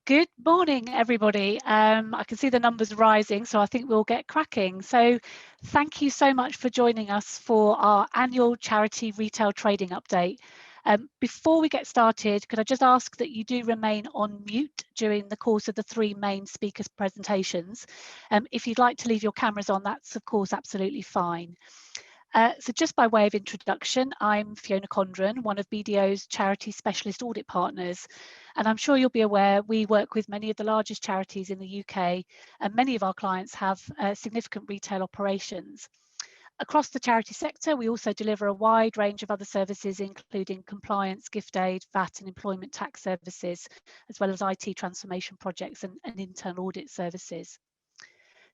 Good morning, everybody. I can see the numbers rising, so I think we'll get cracking. So thank you so much for joining us for our annual charity retail trading update. Before we get started, could I just ask that you do remain on mute during the course of the three main speakers' presentations. If you'd like to leave your cameras on, that's of course absolutely fine. So just by way of introduction, I'm Fiona Condren, one of BDO's charity specialist audit partners. And I'm sure you'll be aware we work with many of the largest charities in the UK, and many of our clients have significant retail operations. Across the charity sector, we also deliver a wide range of other services, including compliance, gift aid, VAT and employment tax services, as well as IT transformation projects and internal audit services.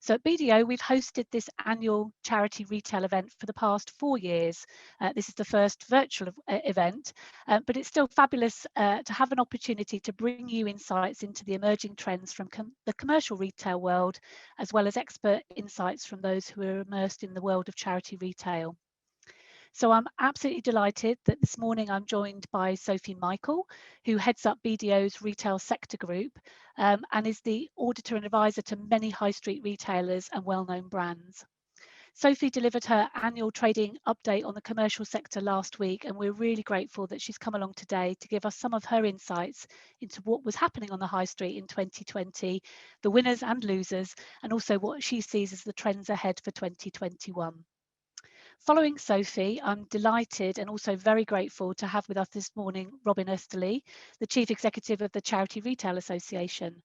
So at BDO, we've hosted this annual charity retail event for the past 4 years. This is the first virtual event, but it's still fabulous to have an opportunity to bring you insights into the emerging trends from the commercial retail world, as well as expert insights from those who are immersed in the world of charity retail. So I'm absolutely delighted that this morning I'm joined by Sophie Michael, who heads up BDO's retail sector group and is the auditor and advisor to many high street retailers and well-known brands. Sophie delivered her annual trading update on the commercial sector last week, and we're really grateful that she's come along today to give us some of her insights into what was happening on the high street in 2020, the winners and losers, and also what she sees as the trends ahead for 2021. Following Sophie, I'm delighted and also very grateful to have with us this morning Robin Osterley, the Chief Executive of the Charity Retail Association.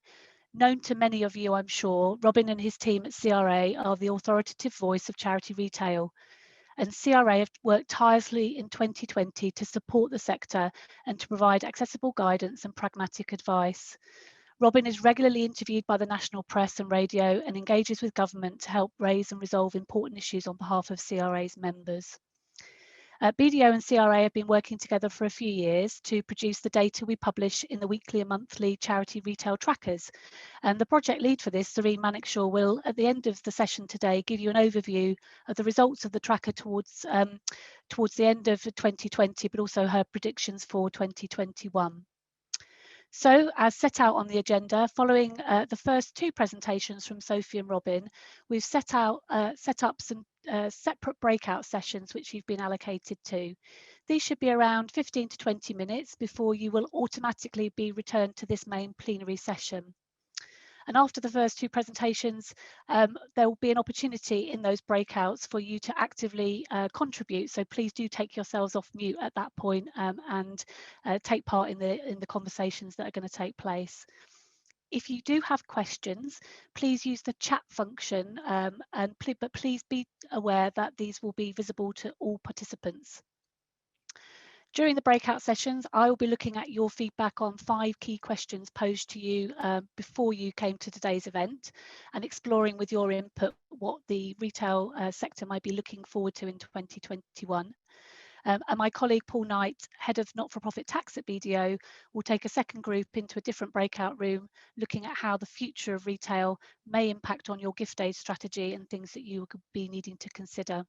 Known to many of you, I'm sure, Robin and his team at CRA are the authoritative voice of charity retail. And CRA have worked tirelessly in 2020 to support the sector and to provide accessible guidance and pragmatic advice. Robin is regularly interviewed by the national press and radio and engages with government to help raise and resolve important issues on behalf of CRA's members. BDO and CRA have been working together for a few years to produce the data we publish in the weekly and monthly charity retail trackers. And the project lead for this, Zarine Manekshaw, will at the end of the session today give you an overview of the results of the tracker towards the end of 2020, but also her predictions for 2021. So, as set out on the agenda, following the first two presentations from Sophie and Robin, we've set up some separate breakout sessions which you've been allocated to. These should be around 15 to 20 minutes before you will automatically be returned to this main plenary session. And after the first two presentations, there will be an opportunity in those breakouts for you to actively contribute. So please do take yourselves off mute at that point and take part in the conversations that are going to take place. If you do have questions, please use the chat function, but please be aware that these will be visible to all participants. During the breakout sessions, I will be looking at your feedback on 5 key questions posed to you before you came to today's event and exploring with your input what the retail sector might be looking forward to in 2021. And my colleague Paul Knight, Head of Not-for-Profit Tax at BDO, will take a second group into a different breakout room looking at how the future of retail may impact on your gift aid strategy and things that you could be needing to consider.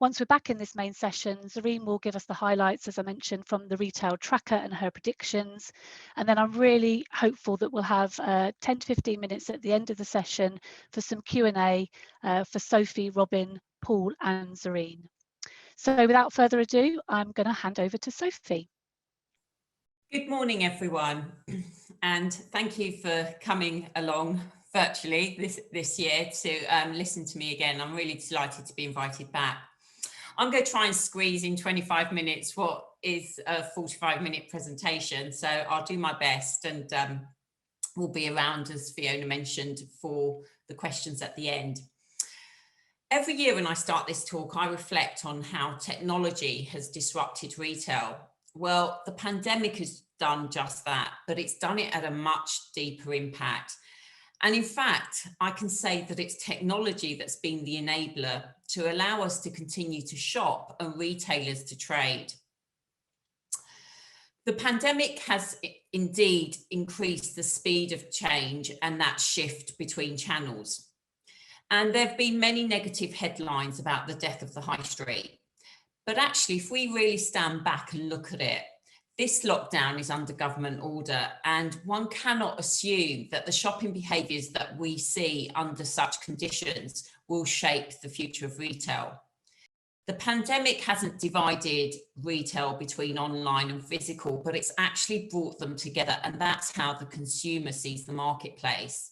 Once we're back in this main session, Zarine will give us the highlights, as I mentioned, from the retail tracker and her predictions. And then I'm really hopeful that we'll have 10 to 15 minutes at the end of the session for some Q&A for Sophie, Robin, Paul and Zarine. So without further ado, I'm going to hand over to Sophie. Good morning, everyone. And thank you for coming along virtually this year to listen to me again. I'm really delighted to be invited back. I'm going to try and squeeze in 25 minutes what is a 45-minute presentation. So I'll do my best and we'll be around, as Fiona mentioned, for the questions at the end. Every year when I start this talk, I reflect on how technology has disrupted retail. Well, the pandemic has done just that, but it's done it at a much deeper impact. And in fact, I can say that it's technology that's been the enabler to allow us to continue to shop and retailers to trade. The pandemic has indeed increased the speed of change and that shift between channels. And there have been many negative headlines about the death of the high street. But actually, if we really stand back and look at it, This lockdown is under government order, and one cannot assume that the shopping behaviours that we see under such conditions will shape the future of retail. The pandemic hasn't divided retail between online and physical, but it's actually brought them together, and that's how the consumer sees the marketplace.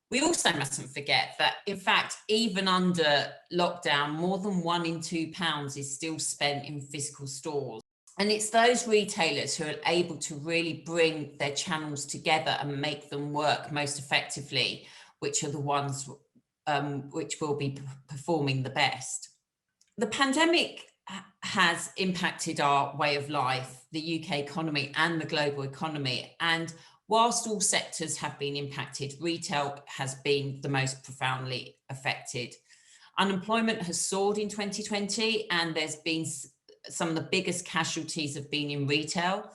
We also mustn't forget that, in fact, even under lockdown, more than £1 in £2 is still spent in physical stores. And it's those retailers who are able to really bring their channels together and make them work most effectively, which are the ones which will be performing the best. The pandemic has impacted our way of life, the UK economy and the global economy. And whilst all sectors have been impacted, retail has been the most profoundly affected. Unemployment has soared in 2020, and there's been some of the biggest casualties have been in retail.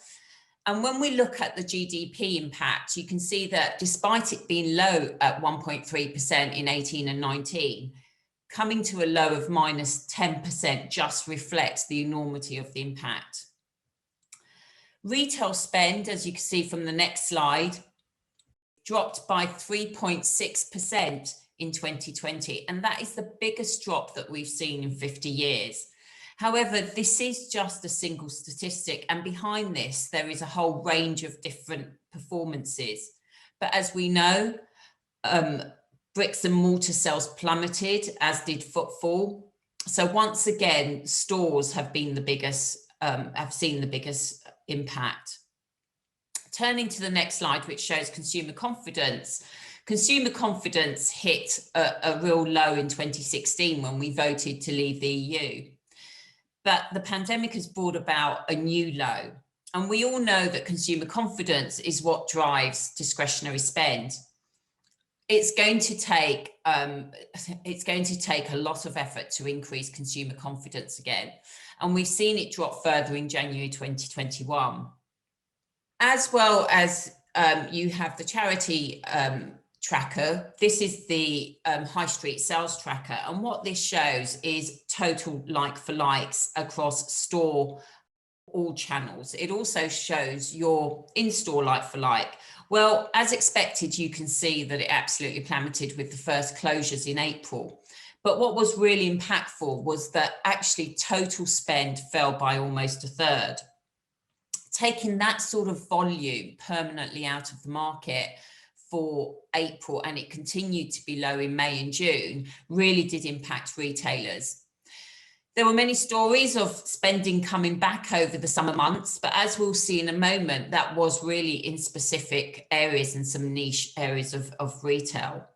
And when we look at the GDP impact, you can see that despite it being low at 1.3% in 18 and 19, coming to a low of minus 10% just reflects the enormity of the impact. Retail spend, as you can see from the next slide, dropped by 3.6% in 2020, and that is the biggest drop that we've seen in 50 years. However, this is just a single statistic, and behind this, there is a whole range of different performances. But as we know, bricks and mortar sales plummeted, as did footfall. So once again, stores have been the biggest, have seen the biggest impact. Turning to the next slide, which shows consumer confidence. Consumer confidence hit a real low in 2016 when we voted to leave the EU. But the pandemic has brought about a new low. And we all know that consumer confidence is what drives discretionary spend. It's going to take a lot of effort to increase consumer confidence again. And we've seen it drop further in January 2021. As well as you have the charity tracker. This is the high street sales tracker, and what this shows is total like-for-likes across store, all channels. It also shows your in-store like-for-like. Well, as expected, you can see that it absolutely plummeted with the first closures in April. But what was really impactful was that actually total spend fell by almost a third. Taking that sort of volume permanently out of the market for April, and it continued to be low in May and June, really did impact retailers. There were many stories of spending coming back over the summer months, but as we'll see in a moment, that was really in specific areas and some niche areas of retail.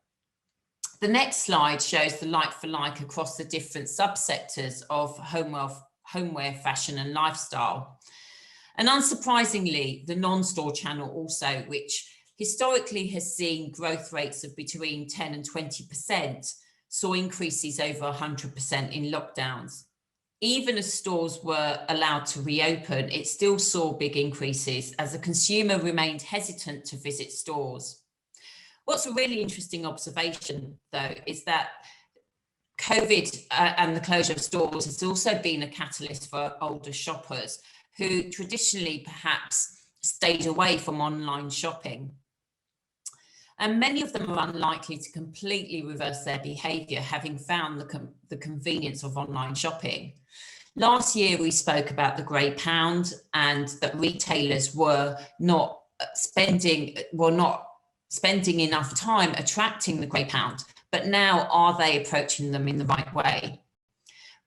The next slide shows the like-for-like across the different subsectors of homeware, fashion and lifestyle. And unsurprisingly, the non-store channel also, which historically has seen growth rates of between 10 and 20%, saw increases over 100% in lockdowns. Even as stores were allowed to reopen, it still saw big increases as the consumer remained hesitant to visit stores. What's a really interesting observation, though, is that COVID and the closure of stores has also been a catalyst for older shoppers who traditionally perhaps stayed away from online shopping. And many of them are unlikely to completely reverse their behaviour, having found the convenience of online shopping. Last year, we spoke about the grey pound and that retailers were not spending enough time attracting the grey pound, but now are they approaching them in the right way?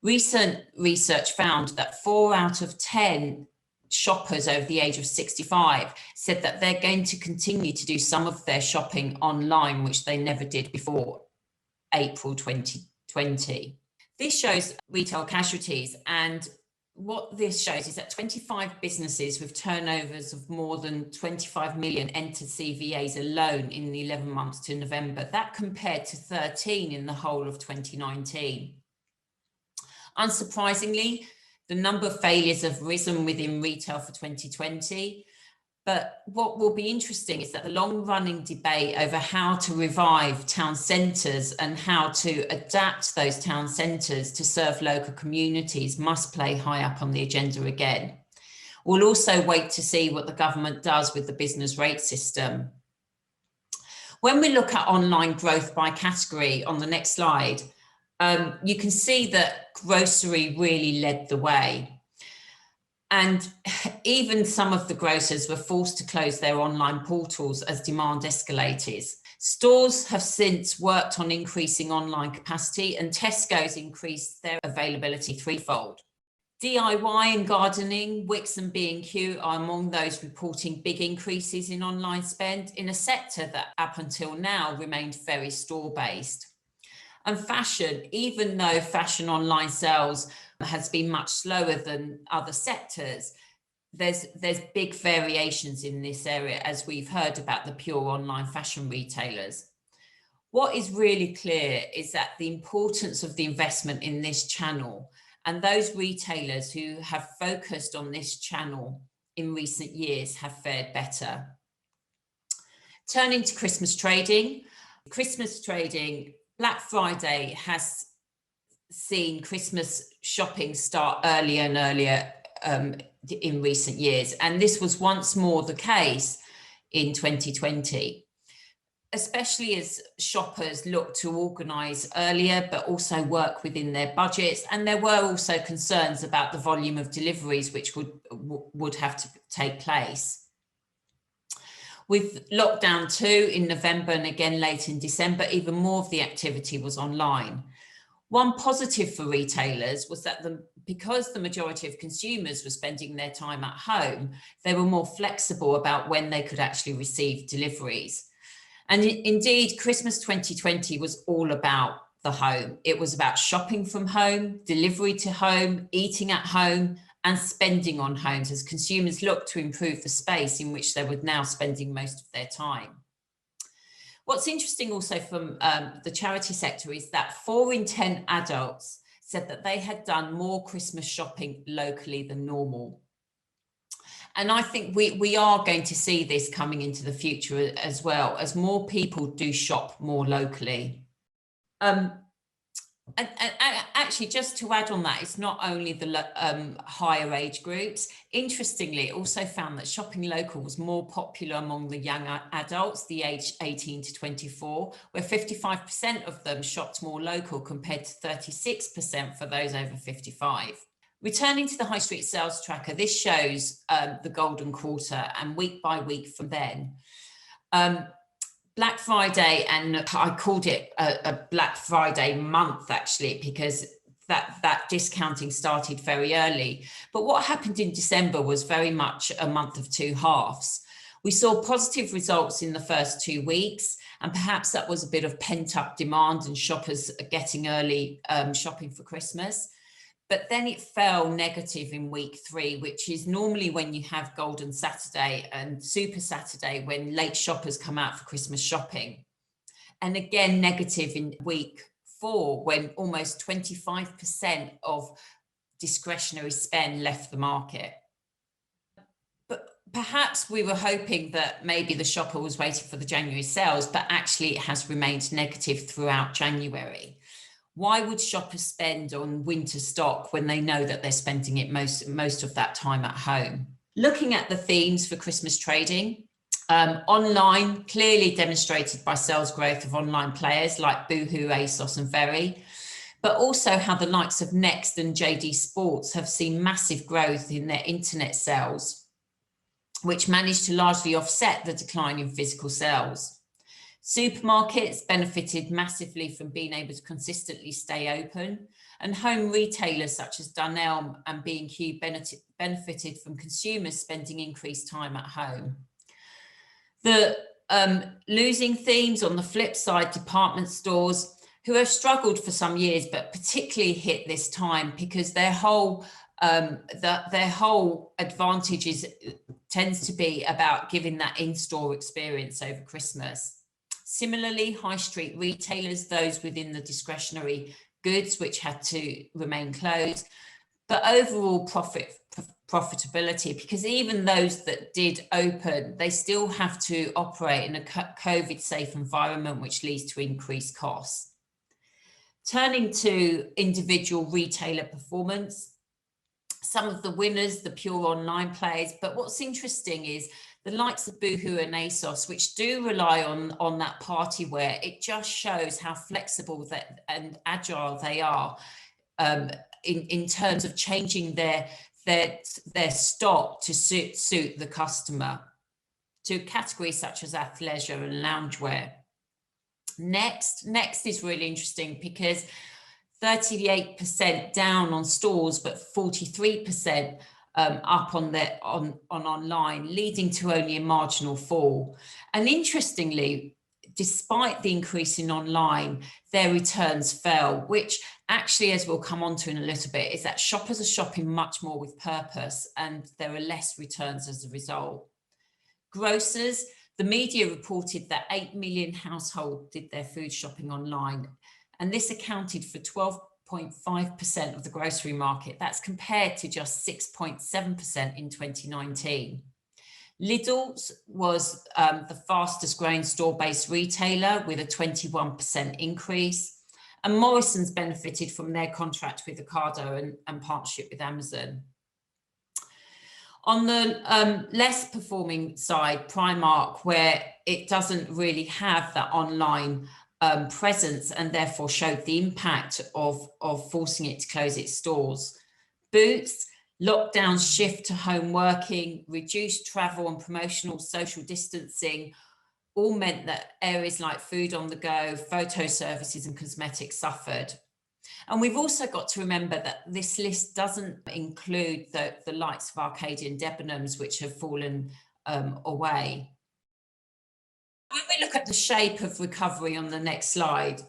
Recent research found that 4 out of 10 shoppers over the age of 65 said that they're going to continue to do some of their shopping online, which they never did before April 2020. This shows retail casualties, and what this shows is that 25 businesses with turnovers of more than 25 million entered CVAs alone in the 11 months to November. That compared to 13 in the whole of 2019. Unsurprisingly, the number of failures have risen within retail for 2020. But what will be interesting is that the long-running debate over how to revive town centres and how to adapt those town centres to serve local communities must play high up on the agenda again. We'll also wait to see what the government does with the business rate system. When we look at online growth by category on the next slide, you can see that grocery really led the way. And even some of the grocers were forced to close their online portals as demand escalated. Stores have since worked on increasing online capacity, and Tesco's increased their availability threefold. DIY and gardening, Wix and B&Q are among those reporting big increases in online spend in a sector that up until now remained very store-based. And fashion, even though fashion online sales has been much slower than other sectors, there's big variations in this area, as we've heard about the pure online fashion retailers. What is really clear is that the importance of the investment in this channel, and those retailers who have focused on this channel in recent years have fared better. Turning to Christmas trading. Black Friday has seen Christmas shopping start earlier and earlier in recent years, and this was once more the case in 2020, especially as shoppers look to organise earlier but also work within their budgets, and there were also concerns about the volume of deliveries which would have to take place. With lockdown 2 in November and again late in December, even more of the activity was online. One positive for retailers was that because the majority of consumers were spending their time at home, they were more flexible about when they could actually receive deliveries. And indeed, Christmas 2020 was all about the home. It was about shopping from home, delivery to home, eating at home, and spending on homes as consumers looked to improve the space in which they were now spending most of their time. What's interesting also from the charity sector is that 4 in 10 adults said that they had done more Christmas shopping locally than normal. And I think we are going to see this coming into the future as well, as more people do shop more locally. And actually, just to add on that, it's not only the higher age groups. Interestingly, it also found that shopping local was more popular among the young adults, the age 18 to 24, where 55% of them shopped more local compared to 36% for those over 55. Returning to the High Street Sales Tracker, this shows the golden quarter and week by week from then. Black Friday, and I called it a Black Friday month actually, because that discounting started very early. But what happened in December was very much a month of two halves. We saw positive results in the first 2 weeks, and perhaps that was a bit of pent-up demand and shoppers getting early shopping for Christmas. But then it fell negative in week 3, which is normally when you have Golden Saturday and Super Saturday, when late shoppers come out for Christmas shopping. And again, negative in week 4, when almost 25% of discretionary spend left the market. But perhaps we were hoping that maybe the shopper was waiting for the January sales, but actually it has remained negative throughout January. Why would shoppers spend on winter stock when they know that they're spending it most of that time at home? Looking at the themes for Christmas trading, online clearly demonstrated by sales growth of online players like Boohoo, ASOS and Very, but also how the likes of Next and JD Sports have seen massive growth in their internet sales, which managed to largely offset the decline in physical sales. Supermarkets benefited massively from being able to consistently stay open, and home retailers such as Dunelm and B&Q benefited from consumers spending increased time at home. The losing themes on the flip side, department stores, who have struggled for some years, but particularly hit this time because their whole advantage tends to be about giving that in-store experience over Christmas. Similarly, high street retailers, those within the discretionary goods, which had to remain closed, but overall profitability, because even those that did open, they still have to operate in a COVID-safe environment, which leads to increased costs. Turning to individual retailer performance, some of the winners, the pure online players. But what's interesting is the likes of Boohoo and ASOS, which do rely on that party wear. It just shows how flexible and agile they are in terms of changing their stock to suit the customer, to categories such as athleisure and loungewear. Next is really interesting because 38% down on stores, but 43% up on online, leading to only a marginal fall. And interestingly, despite the increase in online, their returns fell, which actually, as we'll come on to in a little bit, is that shoppers are shopping much more with purpose and there are less returns as a result. Grocers, the media reported that 8 million households did their food shopping online, and this accounted for 12.5% of the grocery market. That's compared to just 6.7% in 2019. Lidl's was the fastest growing store-based retailer with a 21% increase. And Morrison's benefited from their contract with Ocado and partnership with Amazon. On the less performing side, Primark, where it doesn't really have that online presence and therefore showed the impact of forcing it to close its stores. Boots, lockdowns shift to home working, reduced travel and promotional social distancing all meant that areas like food on the go, photo services and cosmetics suffered. And we've also got to remember that this list doesn't include the likes of Arcadia and Debenhams, which have fallen away. When we look at the shape of recovery on the next slide,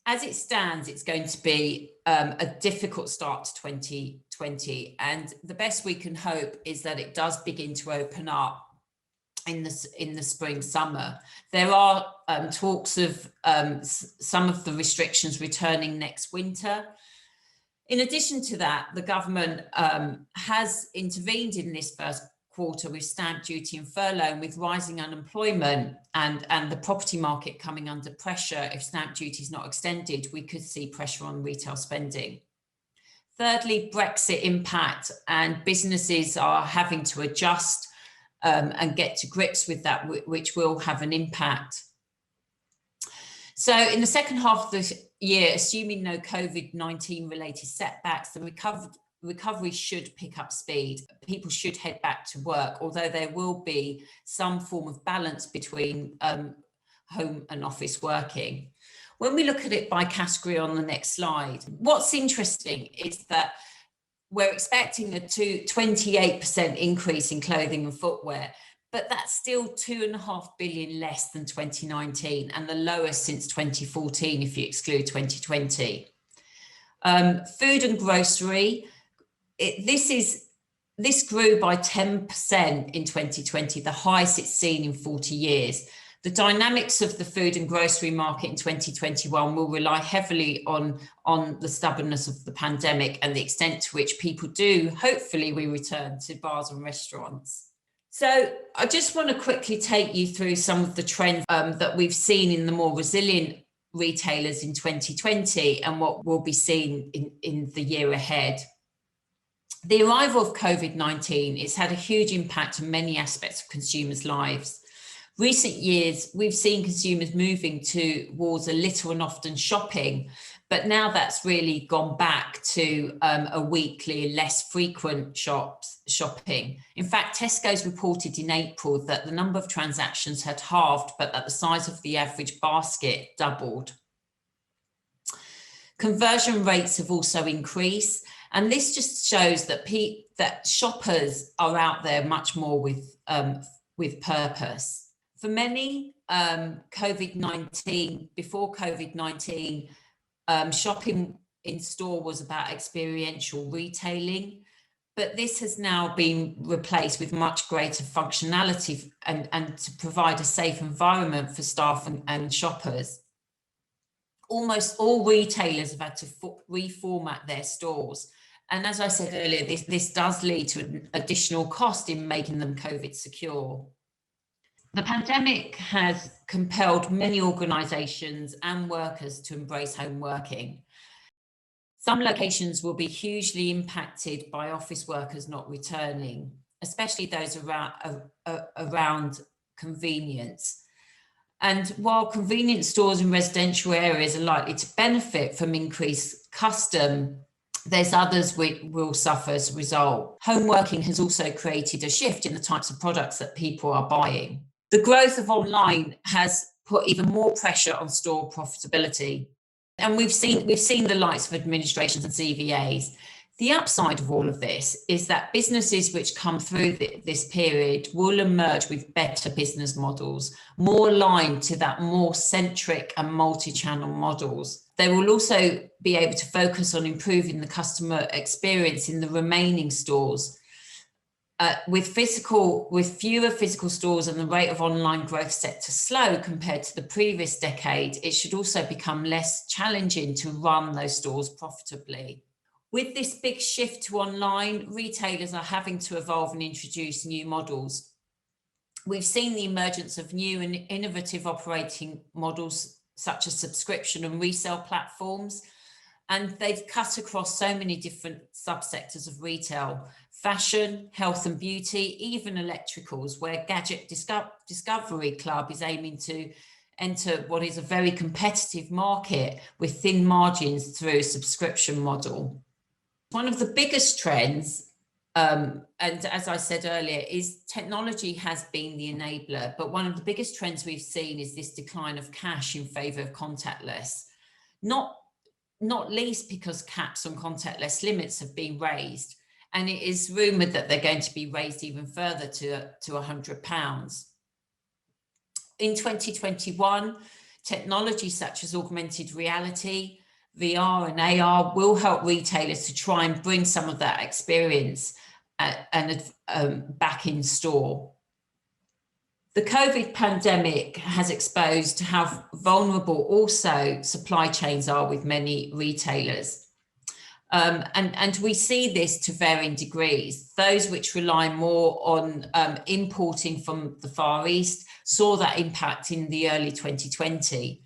as it stands, it's going to be a difficult start to 2020. And the best we can hope is that it does begin to open up in the spring, summer. There are talks of some of the restrictions returning next winter. In addition to that, the government has intervened in this first quarter with stamp duty and furlough, and with rising unemployment and the property market coming under pressure. If stamp duty is not extended, we could see pressure on retail spending. Thirdly, Brexit impact, and businesses are having to adjust and get to grips with that, which will have an impact. So in the second half of the year, assuming no COVID-19 related setbacks, the recovery should pick up speed. People should head back to work, although there will be some form of balance between home and office working. When we look at it by category on the next slide, what's interesting is that we're expecting a 28% increase in clothing and footwear, but that's still 2.5 billion less than 2019 and the lowest since 2014 if you exclude 2020. Food and grocery, this grew by 10% in 2020, the highest it's seen in 40 years. The dynamics of the food and grocery market in 2021 will rely heavily on the stubbornness of the pandemic and the extent to which people do, hopefully, we return to bars and restaurants. So I just want to quickly take you through some of the trends that we've seen in the more resilient retailers in 2020 and what will be seen in the year ahead. The arrival of COVID-19 has had a huge impact on many aspects of consumers' lives. Recent years, we've seen consumers moving towards a little and often shopping, but now that's really gone back to a weekly, less frequent shopping. In fact, Tesco's reported in April that the number of transactions had halved, but that the size of the average basket doubled. Conversion rates have also increased, and this just shows that shoppers are out there much more with purpose. For many, before COVID-19, shopping in store was about experiential retailing, but this has now been replaced with much greater functionality and to provide a safe environment for staff and shoppers. Almost all retailers have had to reformat their stores. And as I said earlier, this does lead to an additional cost in making them COVID secure. The pandemic has compelled many organisations and workers to embrace home working. Some locations will be hugely impacted by office workers not returning, especially those around convenience. And while convenience stores in residential areas are likely to benefit from increased custom, there's others which will suffer as a result. Home working has also created a shift in the types of products that people are buying. The growth of online has put even more pressure on store profitability. And we've seen the likes of administrations and CVAs. The upside of all of this is that businesses which come through this period will emerge with better business models, more aligned to that more centric and multi-channel models. They will also be able to focus on improving the customer experience in the remaining stores. With fewer physical stores and the rate of online growth set to slow compared to the previous decade, it should also become less challenging to run those stores profitably. With this big shift to online, retailers are having to evolve and introduce new models. We've seen the emergence of new and innovative operating models, such as subscription and resale platforms, and they've cut across so many different subsectors of retail: fashion, health and beauty, even electricals, where Gadget Discovery Club is aiming to enter what is a very competitive market with thin margins through a subscription model. One of the biggest trends, and as I said earlier, is technology has been the enabler, but one of the biggest trends we've seen is this decline of cash in favour of contactless, not least because caps on contactless limits have been raised, and it is rumoured that they're going to be raised even further to £100. In 2021, technology such as augmented reality, VR and AR will help retailers to try and bring some of that experience back in store. The COVID pandemic has exposed how vulnerable also supply chains are with many retailers. And we see this to varying degrees. Those which rely more on importing from the Far East saw that impact in the early 2020.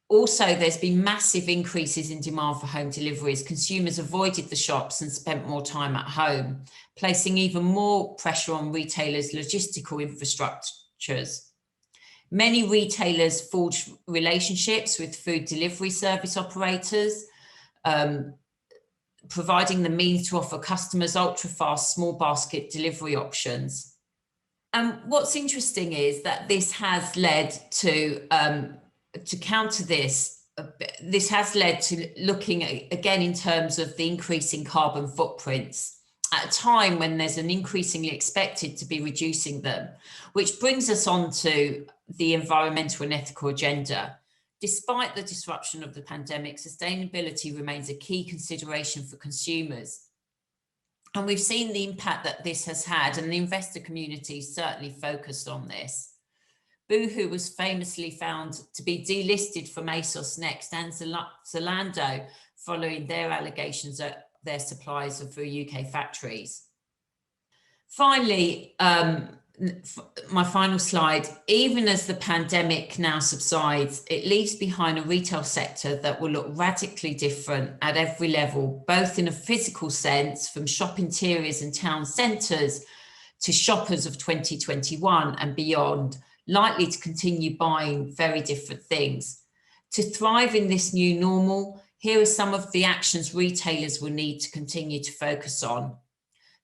Also, there's been massive increases in demand for home deliveries. Consumers avoided the shops and spent more time at home, placing even more pressure on retailers' logistical infrastructures. Many retailers forged relationships with food delivery service operators, providing the means to offer customers ultra-fast small basket delivery options. And what's interesting is that this has led to counter this, this has led to looking at, again, in terms of the increasing carbon footprints at a time when there's an increasingly expected to be reducing them, which brings us on to the environmental and ethical agenda. Despite the disruption of the pandemic, sustainability remains a key consideration for consumers. And we've seen the impact that this has had, and the investor community certainly focused on this. Boohoo was famously found to be delisted from ASOS Next and Zalando following their allegations at their supplies of UK factories. Finally, my final slide, even as the pandemic now subsides, it leaves behind a retail sector that will look radically different at every level, both in a physical sense, from shop interiors and town centres to shoppers of 2021 and beyond, likely to continue buying very different things. To thrive in this new normal, here are some of the actions retailers will need to continue to focus on.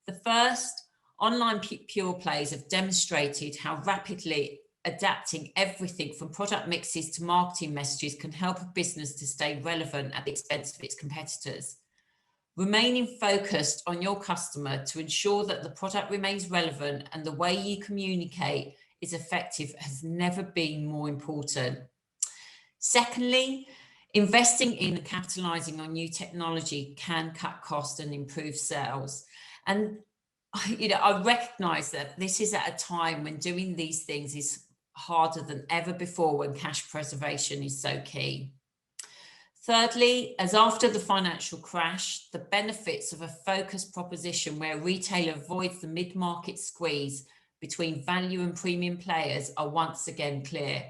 The first, online pure plays have demonstrated how rapidly adapting everything from product mixes to marketing messages can help a business to stay relevant at the expense of its competitors. Remaining focused on your customer to ensure that the product remains relevant and the way you communicate is effective has never been more important. Secondly, investing in and capitalising on new technology can cut costs and improve sales. And I recognise that this is at a time when doing these things is harder than ever before, when cash preservation is so key. Thirdly, as after the financial crash, the benefits of a focused proposition where a retailer avoids the mid-market squeeze between value and premium players are once again clear.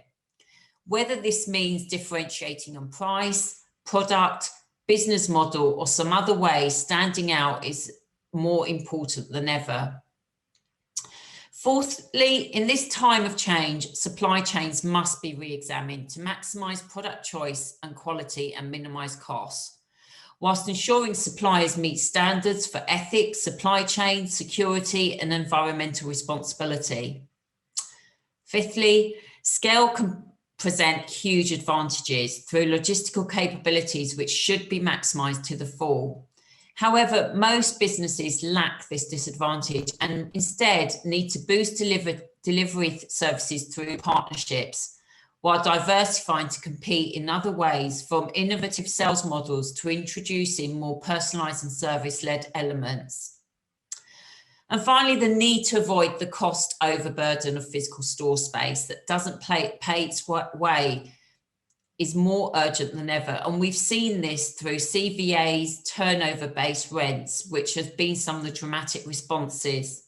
Whether this means differentiating on price, product, business model, or some other way standing out is more important than ever. Fourthly, in this time of change, supply chains must be re-examined to maximise product choice and quality and minimise costs, whilst ensuring suppliers meet standards for ethics, supply chain, security and environmental responsibility. Fifthly, scale can present huge advantages through logistical capabilities which should be maximised to the full. However, most businesses lack this disadvantage and instead need to boost delivery services through partnerships, while diversifying to compete in other ways, from innovative sales models to introducing more personalised and service-led elements. And finally, the need to avoid the cost overburden of physical store space that doesn't pay its way is more urgent than ever. And we've seen this through CVA's turnover-based rents, which has been some of the dramatic responses.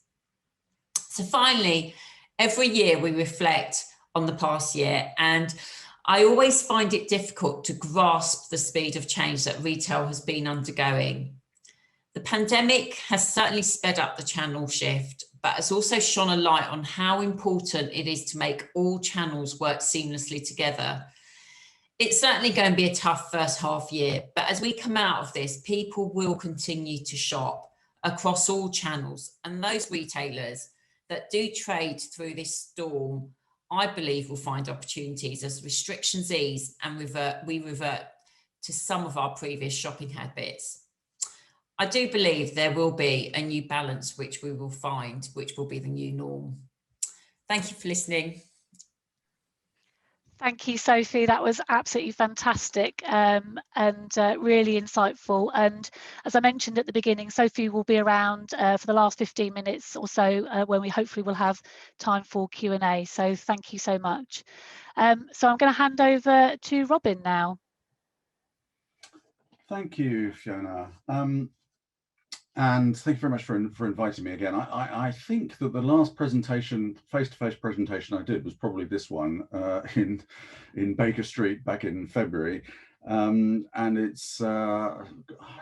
So finally, every year we reflect on the past year, and I always find it difficult to grasp the speed of change that retail has been undergoing. The pandemic has certainly sped up the channel shift, but has also shone a light on how important it is to make all channels work seamlessly together. It's certainly going to be a tough first half year, but as we come out of this, people will continue to shop across all channels, and those retailers that do trade through this storm, I believe, will find opportunities as restrictions ease and we revert to some of our previous shopping habits. I do believe there will be a new balance which we will find, which will be the new norm. Thank you for listening. Thank you, Sophie. That was absolutely fantastic and really insightful. And as I mentioned at the beginning, Sophie will be around for the last 15 minutes or so when we hopefully will have time for Q&A. So thank you so much. So I'm going to hand over to Robin now. Thank you, Fiona. And thank you very much for inviting me again. I think that the last presentation, face-to-face presentation I did was probably this one in Baker Street back in February. And it's, I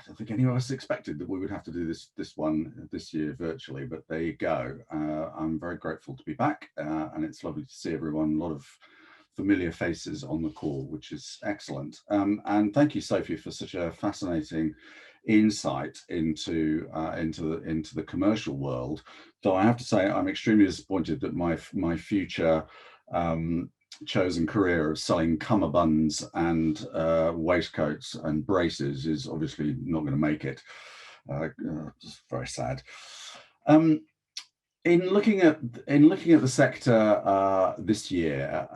don't think any of us expected that we would have to do this one this year virtually, but there you go. I'm very grateful to be back and it's lovely to see everyone, a lot of familiar faces on the call, which is excellent. And thank you, Sophie, for such a fascinating insight into the commercial world. Though I have to say I'm extremely disappointed that my future chosen career of selling cummerbunds and waistcoats and braces is obviously not going to make it. Just very sad. In looking at the sector this year,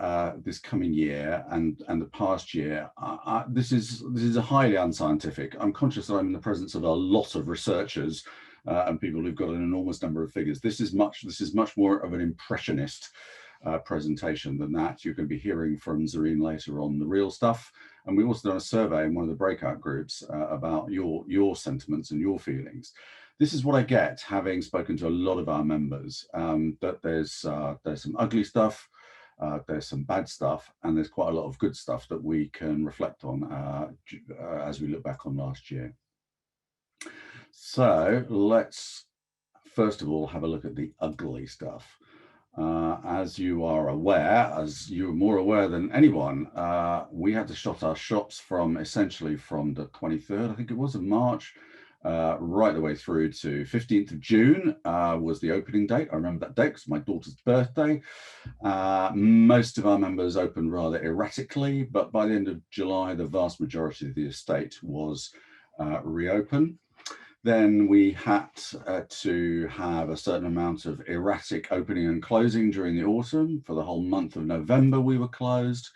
this coming year, and the past year, this is a highly unscientific. I'm conscious that I'm in the presence of a lot of researchers and people who've got an enormous number of figures. This is much more of an impressionist presentation than that. You're going to be hearing from Zarine later on the real stuff, and we've also done a survey in one of the breakout groups about your sentiments and your feelings. This is what I get, having spoken to a lot of our members, that there's some ugly stuff, there's some bad stuff, and there's quite a lot of good stuff that we can reflect on as we look back on last year. So let's first of all have a look at the ugly stuff. As you are aware, as you're more aware than anyone, we had to shut our shops essentially from the 23rd, I think it was, of March, right the way through to 15th of June was the opening date. I remember that date because my daughter's birthday. Most of our members opened rather erratically, but by the end of July, the vast majority of the estate was reopened. Then we had to have a certain amount of erratic opening and closing during the autumn. For the whole month of November, we were closed.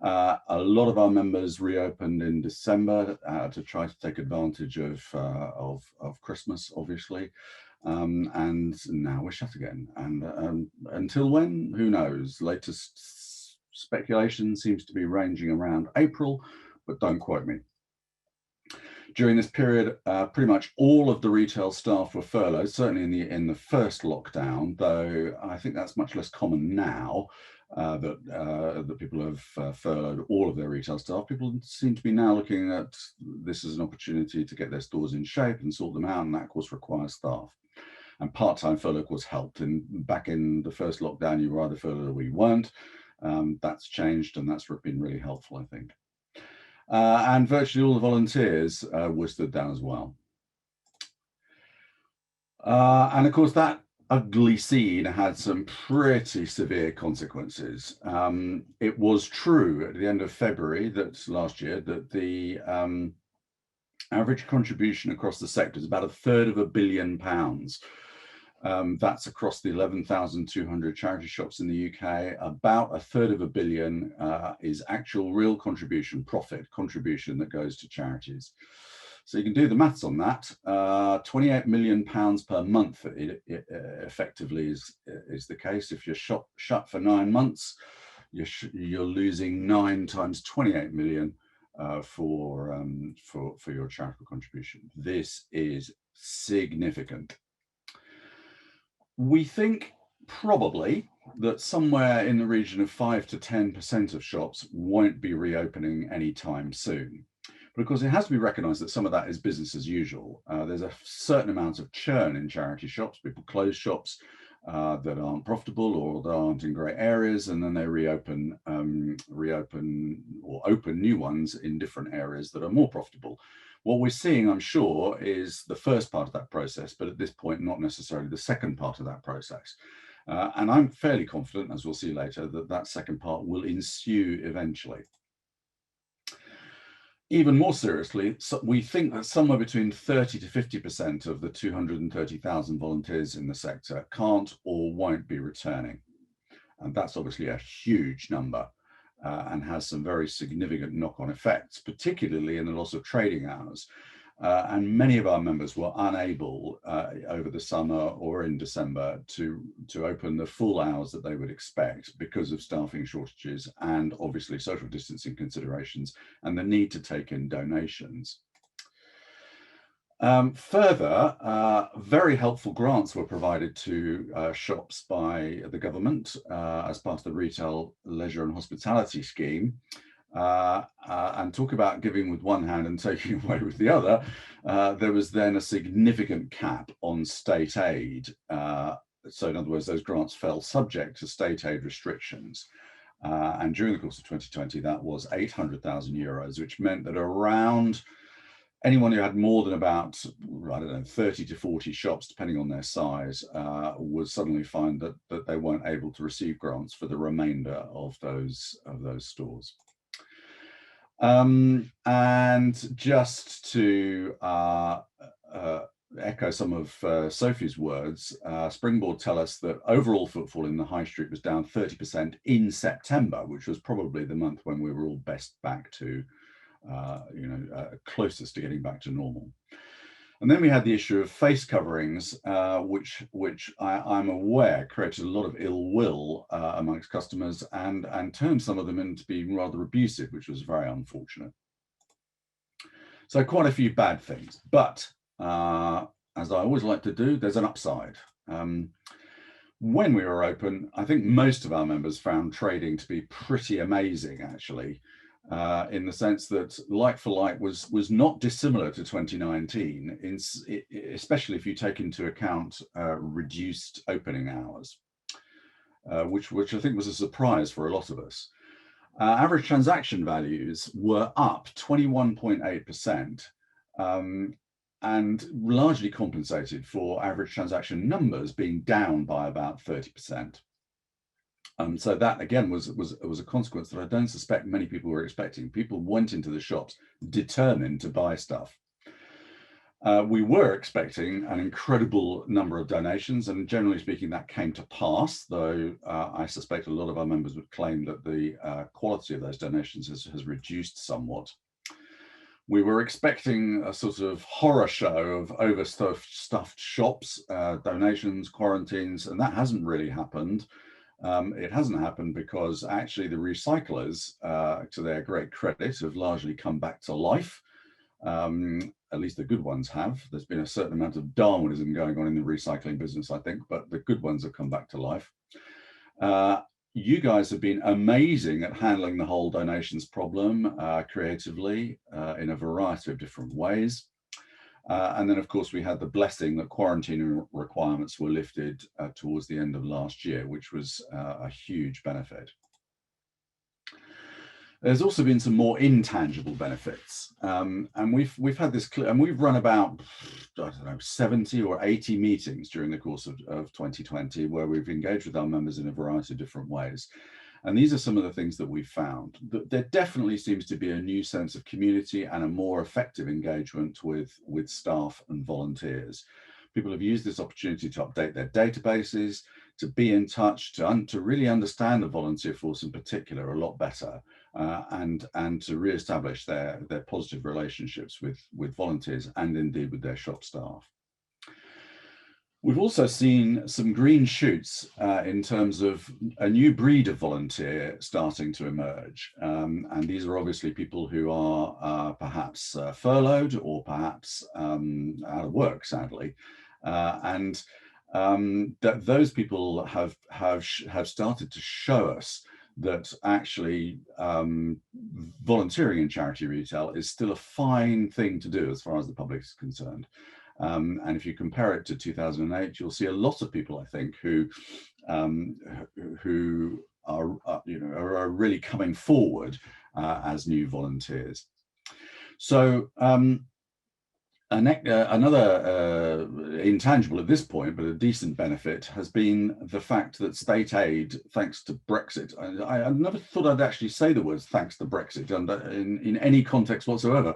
A lot of our members reopened in December to try to take advantage of Christmas, obviously, and now we're shut again. And until when? Who knows? Latest speculation seems to be ranging around April, but don't quote me. During this period, pretty much all of the retail staff were furloughed, certainly in the first lockdown, though I think that's much less common now. that people have furloughed all of their retail staff. People seem to be now looking at this as an opportunity to get their stores in shape and sort them out, and that of course requires staff. And part-time furlough of course helped. And back in the first lockdown, you were either furloughed or you weren't. That's changed, and that's been really helpful, I think. And virtually all the volunteers were stood down as well. And of course, that ugly scene had some pretty severe consequences. It was true at the end of February last year that the average contribution across the sector is about £1/3 billion. That's across the 11,200 charity shops in the UK. About £1/3 billion is actual real profit contribution that goes to charities. So you can do the maths on that. £28 million per month effectively is the case. If you're shut for 9 months, you're losing 9 times 28 million for your charitable contribution. This is significant. We think probably that somewhere in the region of 5 to 10% of shops won't be reopening anytime soon. But of course, it has to be recognised that some of that is business as usual. There's a certain amount of churn in charity shops. People close shops that aren't profitable or that aren't in great areas, and then they reopen or open new ones in different areas that are more profitable. What we're seeing, I'm sure, is the first part of that process, but at this point, not necessarily the second part of that process. And I'm fairly confident, as we'll see later, that that second part will ensue eventually. Even more seriously, we think that somewhere between 30 to 50% of the 230,000 volunteers in the sector can't or won't be returning. And that's obviously a huge number and has some very significant knock-on effects, particularly in the loss of trading hours. And many of our members were unable over the summer or in December to open the full hours that they would expect because of staffing shortages and obviously social distancing considerations and the need to take in donations. Further, very helpful grants were provided to shops by the government as part of the Retail, Leisure and Hospitality Scheme. And talk about giving with one hand and taking away with the other, there was then a significant cap on state aid. So in other words, those grants fell subject to state aid restrictions. And during the course of 2020, that was €800,000, which meant that around anyone who had more than about, I don't know, 30 to 40 shops, depending on their size, would suddenly find that they weren't able to receive grants for the remainder of those stores. And just to echo some of Sophie's words, Springboard tell us that overall footfall in the high street was down 30% in September, which was probably the month when we were all best back to, closest to getting back to normal. And then we had the issue of face coverings, which I'm aware created a lot of ill will amongst customers and turned some of them into being rather abusive, which was very unfortunate. So quite a few bad things, but as I always like to do, there's an upside. When we were open, I think most of our members found trading to be pretty amazing, actually. In the sense that like for like was not dissimilar to 2019, especially if you take into account reduced opening hours, which I think was a surprise for a lot of us. Average transaction values were up 21.8%, and largely compensated for average transaction numbers being down by about 30%. So that again was a consequence that I don't suspect many people were expecting. People went into the shops determined to buy stuff. We were expecting an incredible number of donations, and generally speaking, that came to pass, though I suspect a lot of our members would claim that the quality of those donations has reduced somewhat. We were expecting a sort of horror show of overstuffed shops, donations, quarantines, and that hasn't really happened. It hasn't happened because actually the recyclers, to their great credit, have largely come back to life. At least the good ones have. There's been a certain amount of Darwinism going on in the recycling business, I think, but the good ones have come back to life. you guys have been amazing at handling the whole donations problem creatively in a variety of different ways. And then, of course, we had the blessing that quarantine requirements were lifted towards the end of last year, which was a huge benefit. There's also been some more intangible benefits, and we've had this, and we've run about, I don't know, 70 or 80 meetings during the course of 2020, where we've engaged with our members in a variety of different ways. And these are some of the things that we've found. There definitely seems to be a new sense of community and a more effective engagement with staff and volunteers. People have used this opportunity to update their databases, to be in touch, to really understand the volunteer force in particular a lot better, and to re-establish their positive relationships with volunteers and indeed with their shop staff. We've also seen some green shoots in terms of a new breed of volunteer starting to emerge. And these are obviously people who are perhaps furloughed or perhaps out of work, sadly. And that those people have started to show us that actually volunteering in charity retail is still a fine thing to do as far as the public is concerned. And if you compare it to 2008, you'll see a lot of people, I think, who are really coming forward as new volunteers. So another intangible at this point, but a decent benefit, has been the fact that state aid, thanks to Brexit, I never thought I'd actually say the words thanks to Brexit in any context whatsoever,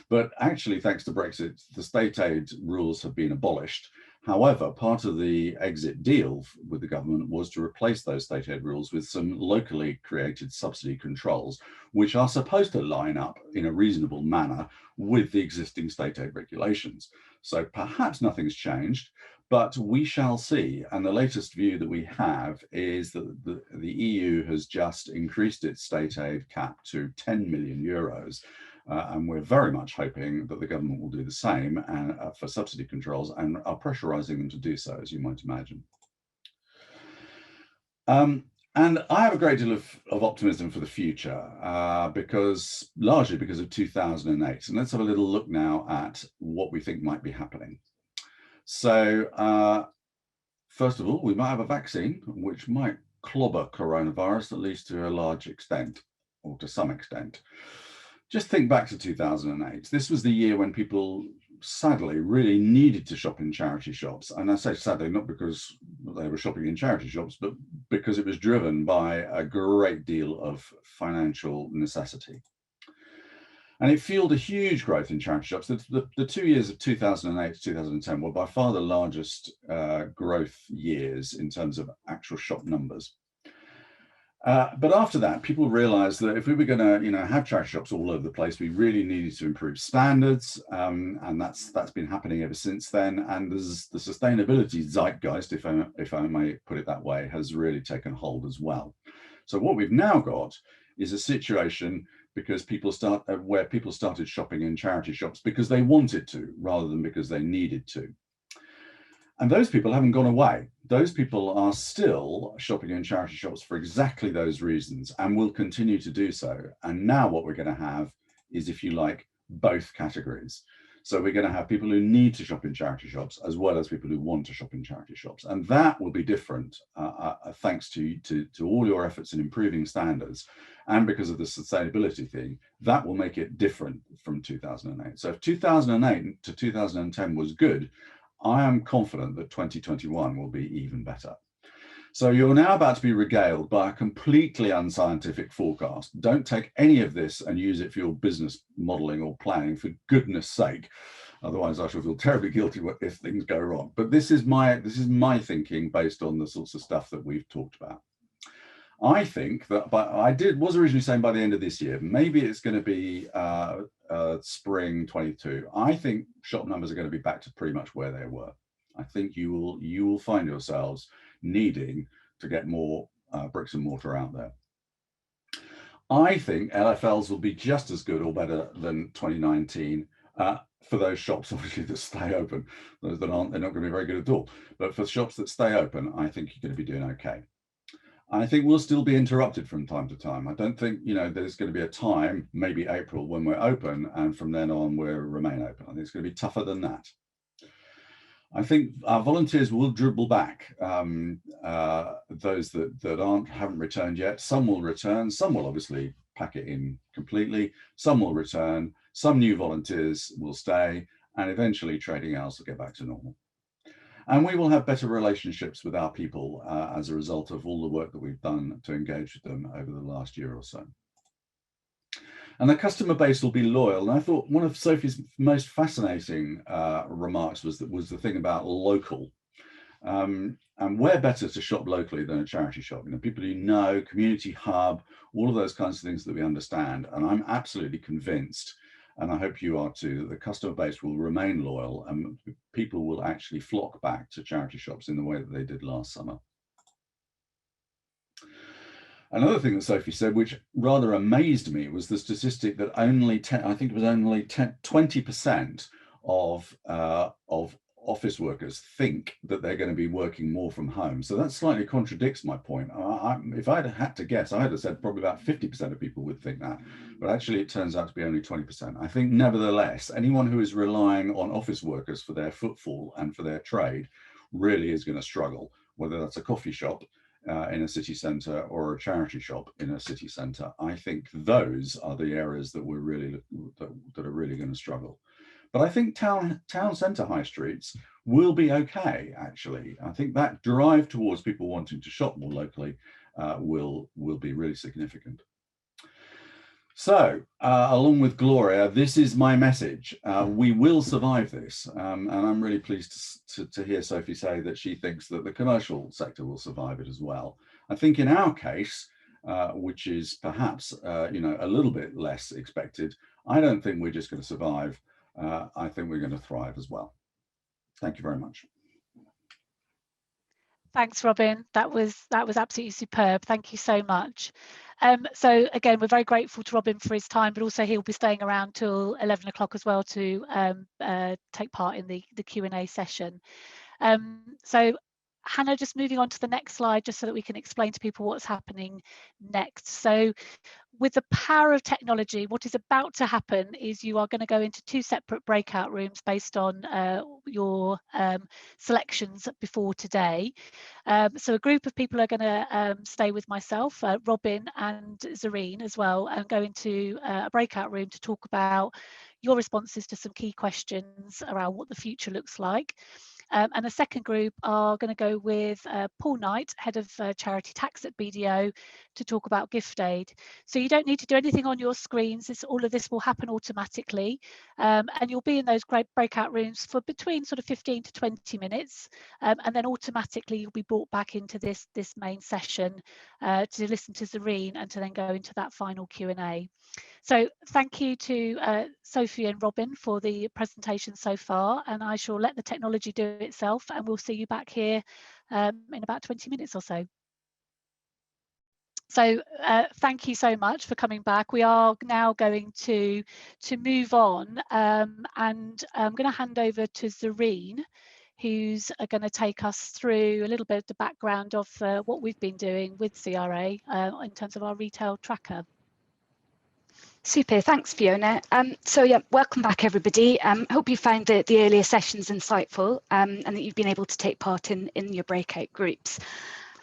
but actually thanks to Brexit, the state aid rules have been abolished. However, part of the exit deal with the government was to replace those state aid rules with some locally created subsidy controls, which are supposed to line up in a reasonable manner with the existing state aid regulations. So perhaps nothing's changed, but we shall see. And the latest view that we have is that the EU has just increased its state aid cap to 10 million euros. And we're very much hoping that the government will do the same for subsidy controls, and are pressurising them to do so, as you might imagine. And I have a great deal of optimism for the future, largely because of 2008. And let's have a little look now at what we think might be happening. So first of all, we might have a vaccine which might clobber coronavirus, at least to a large extent, or to some extent. Just think back to 2008. This was the year when people sadly really needed to shop in charity shops. And I say sadly, not because they were shopping in charity shops, but because it was driven by a great deal of financial necessity. And it fueled a huge growth in charity shops. The 2 years of 2008 to 2010 were by far the largest growth years in terms of actual shop numbers. But after that, people realized that if we were going to, have charity shops all over the place, we really needed to improve standards, and that's been happening ever since then. And there's the sustainability zeitgeist, if I may put it that way, has really taken hold as well. So what we've now got is a situation where people started shopping in charity shops because they wanted to, rather than because they needed to. And those people haven't gone away. Those people are still shopping in charity shops for exactly those reasons, and will continue to do so. And now what we're going to have is, if you like, both categories. So we're going to have people who need to shop in charity shops, as well as people who want to shop in charity shops. And that will be different, thanks to all your efforts in improving standards. And because of the sustainability thing, that will make it different from 2008. So if 2008 to 2010 was good, I am confident that 2021 will be even better. So you're now about to be regaled by a completely unscientific forecast. Don't take any of this and use it for your business modeling or planning, for goodness sake. Otherwise, I shall feel terribly guilty if things go wrong. But this is my thinking based on the sorts of stuff that we've talked about. I think that, but was originally saying by the end of this year, maybe it's going to be spring 22. I think shop numbers are going to be back to pretty much where they were. I think you will find yourselves needing to get more bricks and mortar out there. I think LFLs will be just as good or better than 2019 for those shops, obviously, that stay open. Those that aren't, they're not going to be very good at all. But for shops that stay open, I think you're going to be doing okay. I think we'll still be interrupted from time to time. I don't think, you know, there's going to be a time, maybe April, when we're open, and from then on we'll remain open. I think it's going to be tougher than that. I think our volunteers will dribble back. Those that haven't returned yet. Some will return. Some will obviously pack it in completely. Some will return. Some new volunteers will stay, and eventually trading hours will get back to normal. And we will have better relationships with our people as a result of all the work that we've done to engage with them over the last year or so. And the customer base will be loyal. And I thought one of Sophie's most fascinating remarks was the thing about local. And where better to shop locally than a charity shop? You know, people you know, community hub, all of those kinds of things that we understand. And I'm absolutely convinced, and I hope you are too, that the customer base will remain loyal and people will actually flock back to charity shops in the way that they did last summer. Another thing that Sophie said, which rather amazed me, was the statistic that only 20% of office workers think that they're going to be working more from home. So that slightly contradicts my point. If I'd had to guess, I'd have said probably about 50% of people would think that, but actually it turns out to be only 20%. I think nevertheless, anyone who is relying on office workers for their footfall and for their trade really is going to struggle, whether that's a coffee shop in a city centre or a charity shop in a city centre. I think those are the areas that we're really that are really going to struggle. But I think town centre high streets will be okay, actually. I think that drive towards people wanting to shop more locally will be really significant. So, along with Gloria, this is my message. We will survive this. And I'm really pleased to hear Sophie say that she thinks that the commercial sector will survive it as well. I think in our case, which is perhaps you know, a little bit less expected, I don't think we're just going to survive. I think we're going to thrive as well. Thank you very much. Thanks, Robin. That was absolutely superb. Thank you so much. So again, we're very grateful to Robin for his time, but also he'll be staying around till 11 o'clock as well to take part in the Q&A session. So Hannah, just moving on to the next slide, just so that we can explain to people what's happening next. So with the power of technology, what is about to happen is you are going to go into 2 separate breakout rooms based on your selections before today. So a group of people are going to stay with myself, Robin and Zarine as well, and go into a breakout room to talk about your responses to some key questions around what the future looks like. And the second group are going to go with Paul Knight, Head of Charity Tax at BDO, to talk about gift aid. So you don't need to do anything on your screens. All of this will happen automatically. And you'll be in those great breakout rooms for between sort of 15 to 20 minutes. And then automatically you'll be brought back into this main session to listen to Zarine and to then go into that final Q&A. So thank you to Sophie and Robin for the presentation so far, and I shall let the technology do it itself, and we'll see you back here in about 20 minutes or so. So thank you so much for coming back. We are now going to move on, and I'm going to hand over to Zarine, who's going to take us through a little bit of the background of what we've been doing with CRA in terms of our retail tracker. Super, thanks Fiona. So yeah, welcome back everybody. Hope you found the earlier sessions insightful and that you've been able to take part in your breakout groups.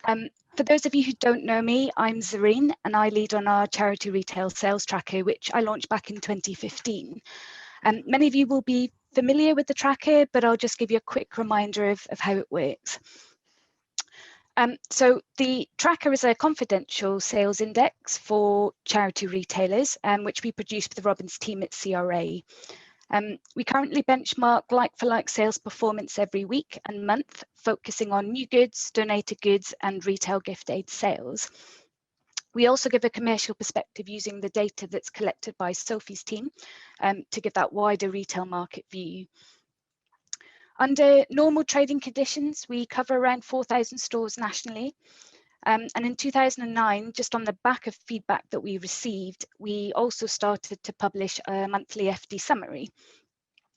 For those of you who don't know me, I'm Zarine and I lead on our charity retail sales tracker, which I launched back in 2015. Many of you will be familiar with the tracker, but I'll just give you a quick reminder of how it works. So the tracker is a confidential sales index for charity retailers, which we produce for the Robin's team at CRA. We currently benchmark like-for-like sales performance every week and month, focusing on new goods, donated goods, and retail gift aid sales. We also give a commercial perspective using the data that's collected by Sophie's team to give that wider retail market view. Under normal trading conditions, we cover around 4,000 stores nationally. And in 2009, just on the back of feedback that we received, we also started to publish a monthly FD summary.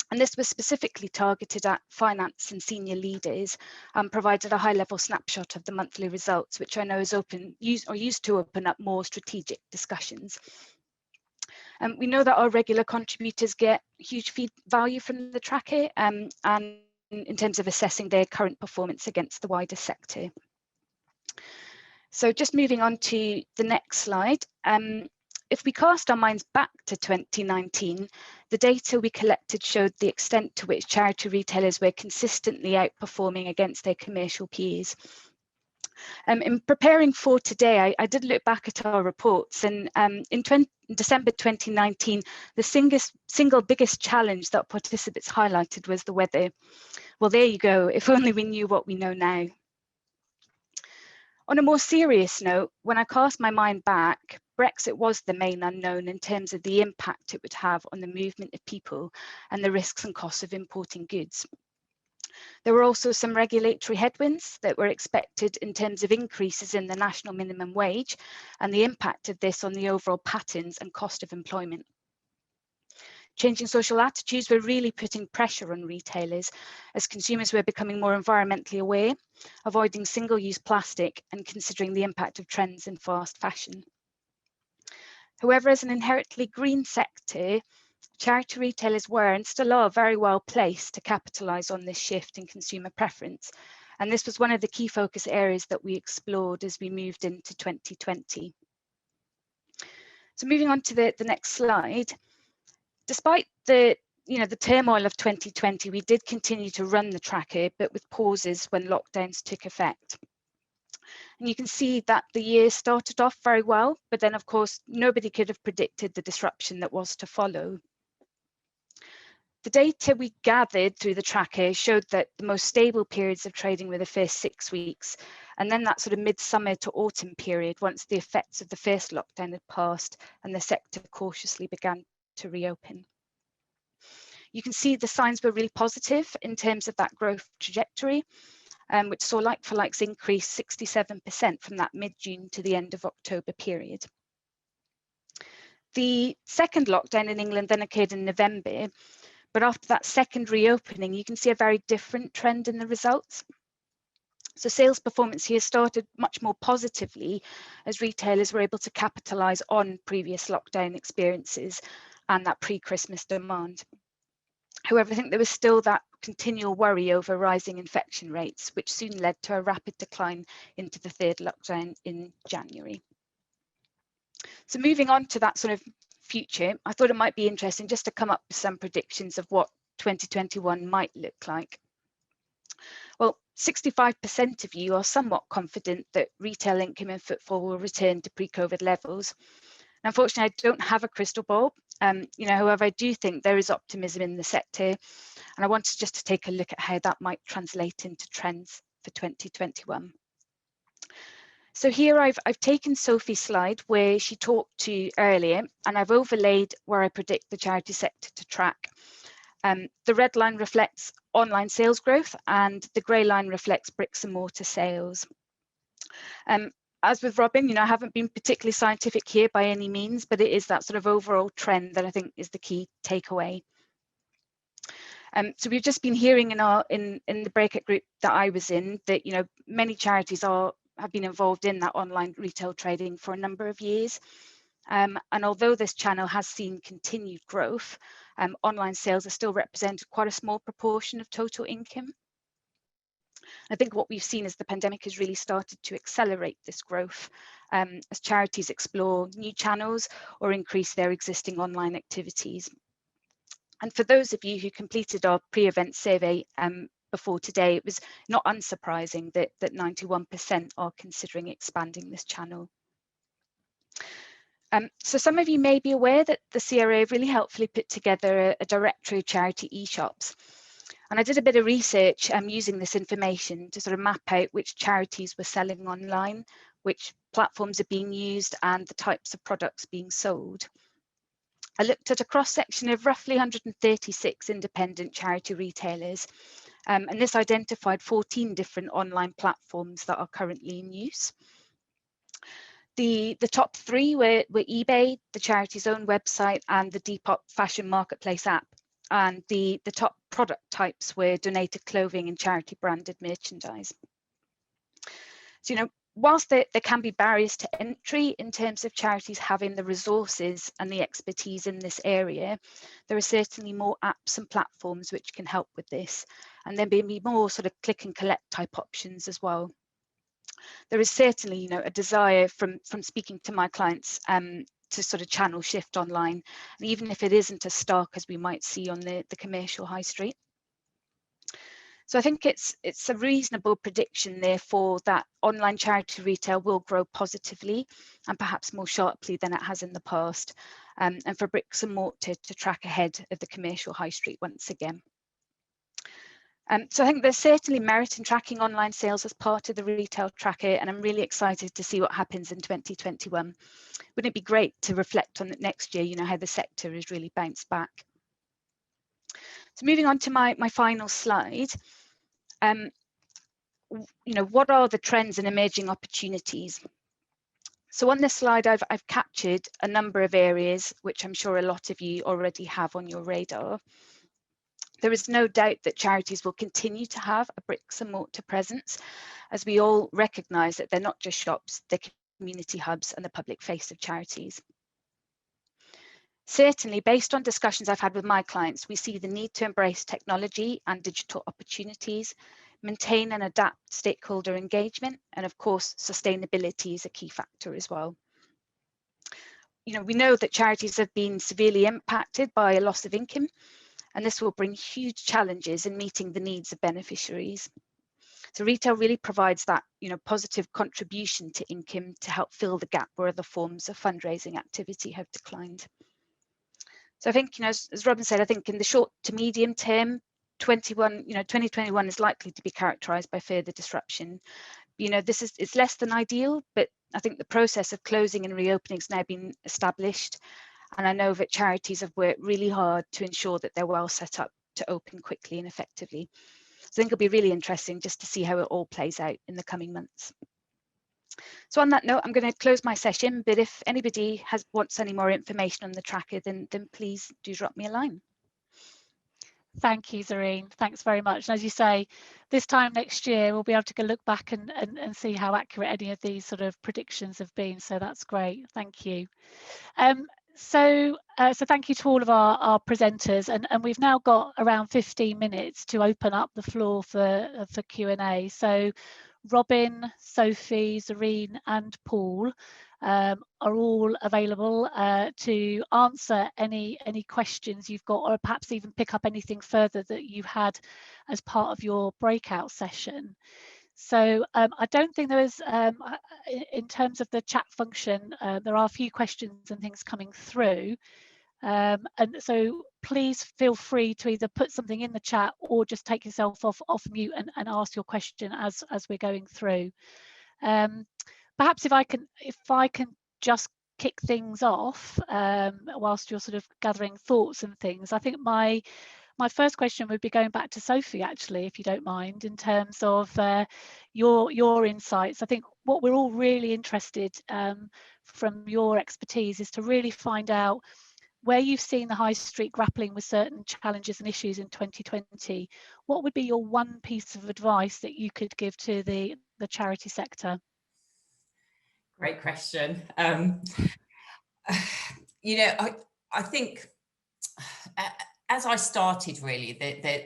And this was specifically targeted at finance and senior leaders and provided a high-level snapshot of the monthly results, which I know is used to open up more strategic discussions. We know that our regular contributors get huge value from the tracker and in terms of assessing their current performance against the wider sector. So just moving on to the next slide. If we cast our minds back to 2019, the data we collected showed the extent to which charity retailers were consistently outperforming against their commercial peers. In preparing for today, I did look back at our reports, and in December 2019, the single biggest challenge that participants highlighted was the weather. Well, there you go, if only we knew what we know now. On a more serious note, when I cast my mind back, Brexit was the main unknown in terms of the impact it would have on the movement of people and the risks and costs of importing goods. There were also some regulatory headwinds that were expected in terms of increases in the national minimum wage and the impact of this on the overall patterns and cost of employment. Changing social attitudes were really putting pressure on retailers as consumers were becoming more environmentally aware, avoiding single-use plastic and considering the impact of trends in fast fashion. However, as an inherently green sector, charity retailers were and still are very well placed to capitalise on this shift in consumer preference. And this was one of the key focus areas that we explored as we moved into 2020. So moving on to the next slide. Despite the turmoil of 2020, we did continue to run the tracker, but with pauses when lockdowns took effect. And you can see that the year started off very well, but then of course, nobody could have predicted the disruption that was to follow. The data we gathered through the tracker showed that the most stable periods of trading were the first 6 weeks, and then that sort of midsummer to autumn period once the effects of the first lockdown had passed and the sector cautiously began to reopen. You can see the signs were really positive in terms of that growth trajectory, which saw like-for-likes increase 67% from that mid-June to the end of October period. The second lockdown in England then occurred in November, but after that second reopening, you can see a very different trend in the results. So sales performance here started much more positively as retailers were able to capitalise on previous lockdown experiences and that pre-Christmas demand. However, I think there was still that continual worry over rising infection rates, which soon led to a rapid decline into the third lockdown in January. So moving on to that sort of future, I thought it might be interesting just to come up with some predictions of what 2021 might look like. Well, 65% of you are somewhat confident that retail income and footfall will return to pre-COVID levels. Unfortunately, I don't have a crystal ball. However, I do think there is optimism in the sector, and I wanted just to take a look at how that might translate into trends for 2021. So here I've taken Sophie's slide where she talked to earlier, and I've overlaid where I predict the charity sector to track. The red line reflects online sales growth, and the grey line reflects bricks and mortar sales. As with Robin, I haven't been particularly scientific here by any means, but it is that sort of overall trend that I think is the key takeaway. So we've just been hearing in the breakout group that I was in that many charities have been involved in that online retail trading for a number of years. And although this channel has seen continued growth, online sales are still represented quite a small proportion of total income. I think what we've seen is the pandemic has really started to accelerate this growth as charities explore new channels or increase their existing online activities. And for those of you who completed our pre-event survey before today, it was not unsurprising that 91% are considering expanding this channel. So some of you may be aware that the CRA really helpfully put together a directory of charity e-shops. And I did a bit of research using this information to sort of map out which charities were selling online, which platforms are being used, and the types of products being sold. I looked at a cross-section of roughly 136 independent charity retailers, and this identified 14 different online platforms that are currently in use. The top three were eBay, the charity's own website, and the Depop fashion marketplace app. and the top product types were donated clothing and charity branded merchandise. So, whilst there can be barriers to entry in terms of charities having the resources and the expertise in this area, there are certainly more apps and platforms which can help with this, and there may be more sort of click and collect type options as well. There is certainly, a desire from speaking to my clients to sort of channel shift online, and even if it isn't as stark as we might see on the commercial high street. So I think it's a reasonable prediction, therefore, that online charity retail will grow positively and perhaps more sharply than it has in the past, and for bricks and mortar to track ahead of the commercial high street once again. So I think there's certainly merit in tracking online sales as part of the retail tracker, and I'm really excited to see what happens in 2021. Wouldn't it be great to reflect on it next year, how the sector has really bounced back? So moving on to my final slide, what are the trends and emerging opportunities? So on this slide, I've captured a number of areas which I'm sure a lot of you already have on your radar. There is no doubt that charities will continue to have a bricks and mortar presence, as we all recognise that they're not just shops, they're community hubs and the public face of charities. Certainly, based on discussions I've had with my clients, we see the need to embrace technology and digital opportunities, maintain and adapt stakeholder engagement, and of course, sustainability is a key factor as well. We know that charities have been severely impacted by a loss of income, and this will bring huge challenges in meeting the needs of beneficiaries. So retail really provides that, positive contribution to income to help fill the gap where other forms of fundraising activity have declined. So I think, as Robin said, I think in the short to medium term, 2021 is likely to be characterised by further disruption. It's less than ideal, but I think the process of closing and reopening has now been established. And I know that charities have worked really hard to ensure that they're well set up to open quickly and effectively. So I think it'll be really interesting just to see how it all plays out in the coming months. So on that note, I'm going to close my session, but if anybody wants any more information on the tracker, then please do drop me a line. Thank you, Zarine. Thanks very much. And as you say, this time next year, we'll be able to go look back and see how accurate any of these sort of predictions have been. So that's great. Thank you. So thank you to all of our presenters, and we've now got around 15 minutes to open up the floor for Q&A. So Robin, Sophie, Zarine and Paul are all available to answer any questions you've got, or perhaps even pick up anything further that you had as part of your breakout session. So I don't think there is, in terms of the chat function, there are a few questions and things coming through. And so please feel free to either put something in the chat or just take yourself off mute and ask your question as we're going through. Perhaps if I can just kick things off whilst you're sort of gathering thoughts and things. I think my first question would be going back to Sophie, actually, if you don't mind, in terms of your insights. I think what we're all really interested from your expertise is to really find out where you've seen the high street grappling with certain challenges and issues in 2020. What would be your one piece of advice that you could give to the charity sector? Great question. I think as I started, really,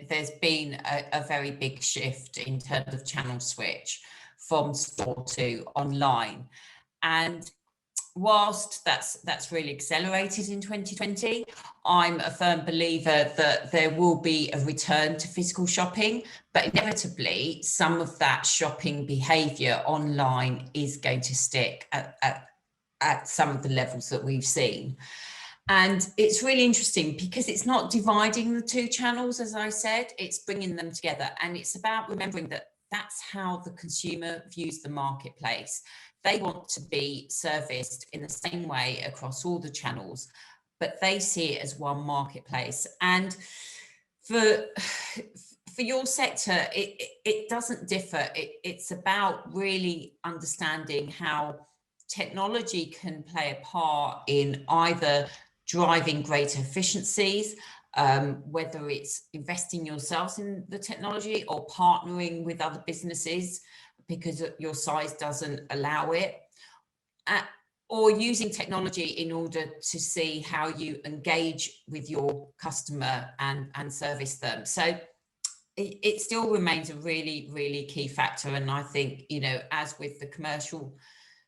there's been a very big shift in terms of channel switch from store to online. And whilst that's really accelerated in 2020, I'm a firm believer that there will be a return to physical shopping, but inevitably some of that shopping behaviour online is going to stick at some of the levels that we've seen. And it's really interesting because it's not dividing the two channels, as I said, it's bringing them together. And it's about remembering that that's how the consumer views the marketplace. They want to be serviced in the same way across all the channels, but they see it as one marketplace. And for your sector, it doesn't differ. It's about really understanding how technology can play a part in either driving greater efficiencies, whether it's investing yourselves in the technology or partnering with other businesses because your size doesn't allow it, or using technology in order to see how you engage with your customer and service them. So it still remains a really, really key factor. And I think, you know, as with the commercial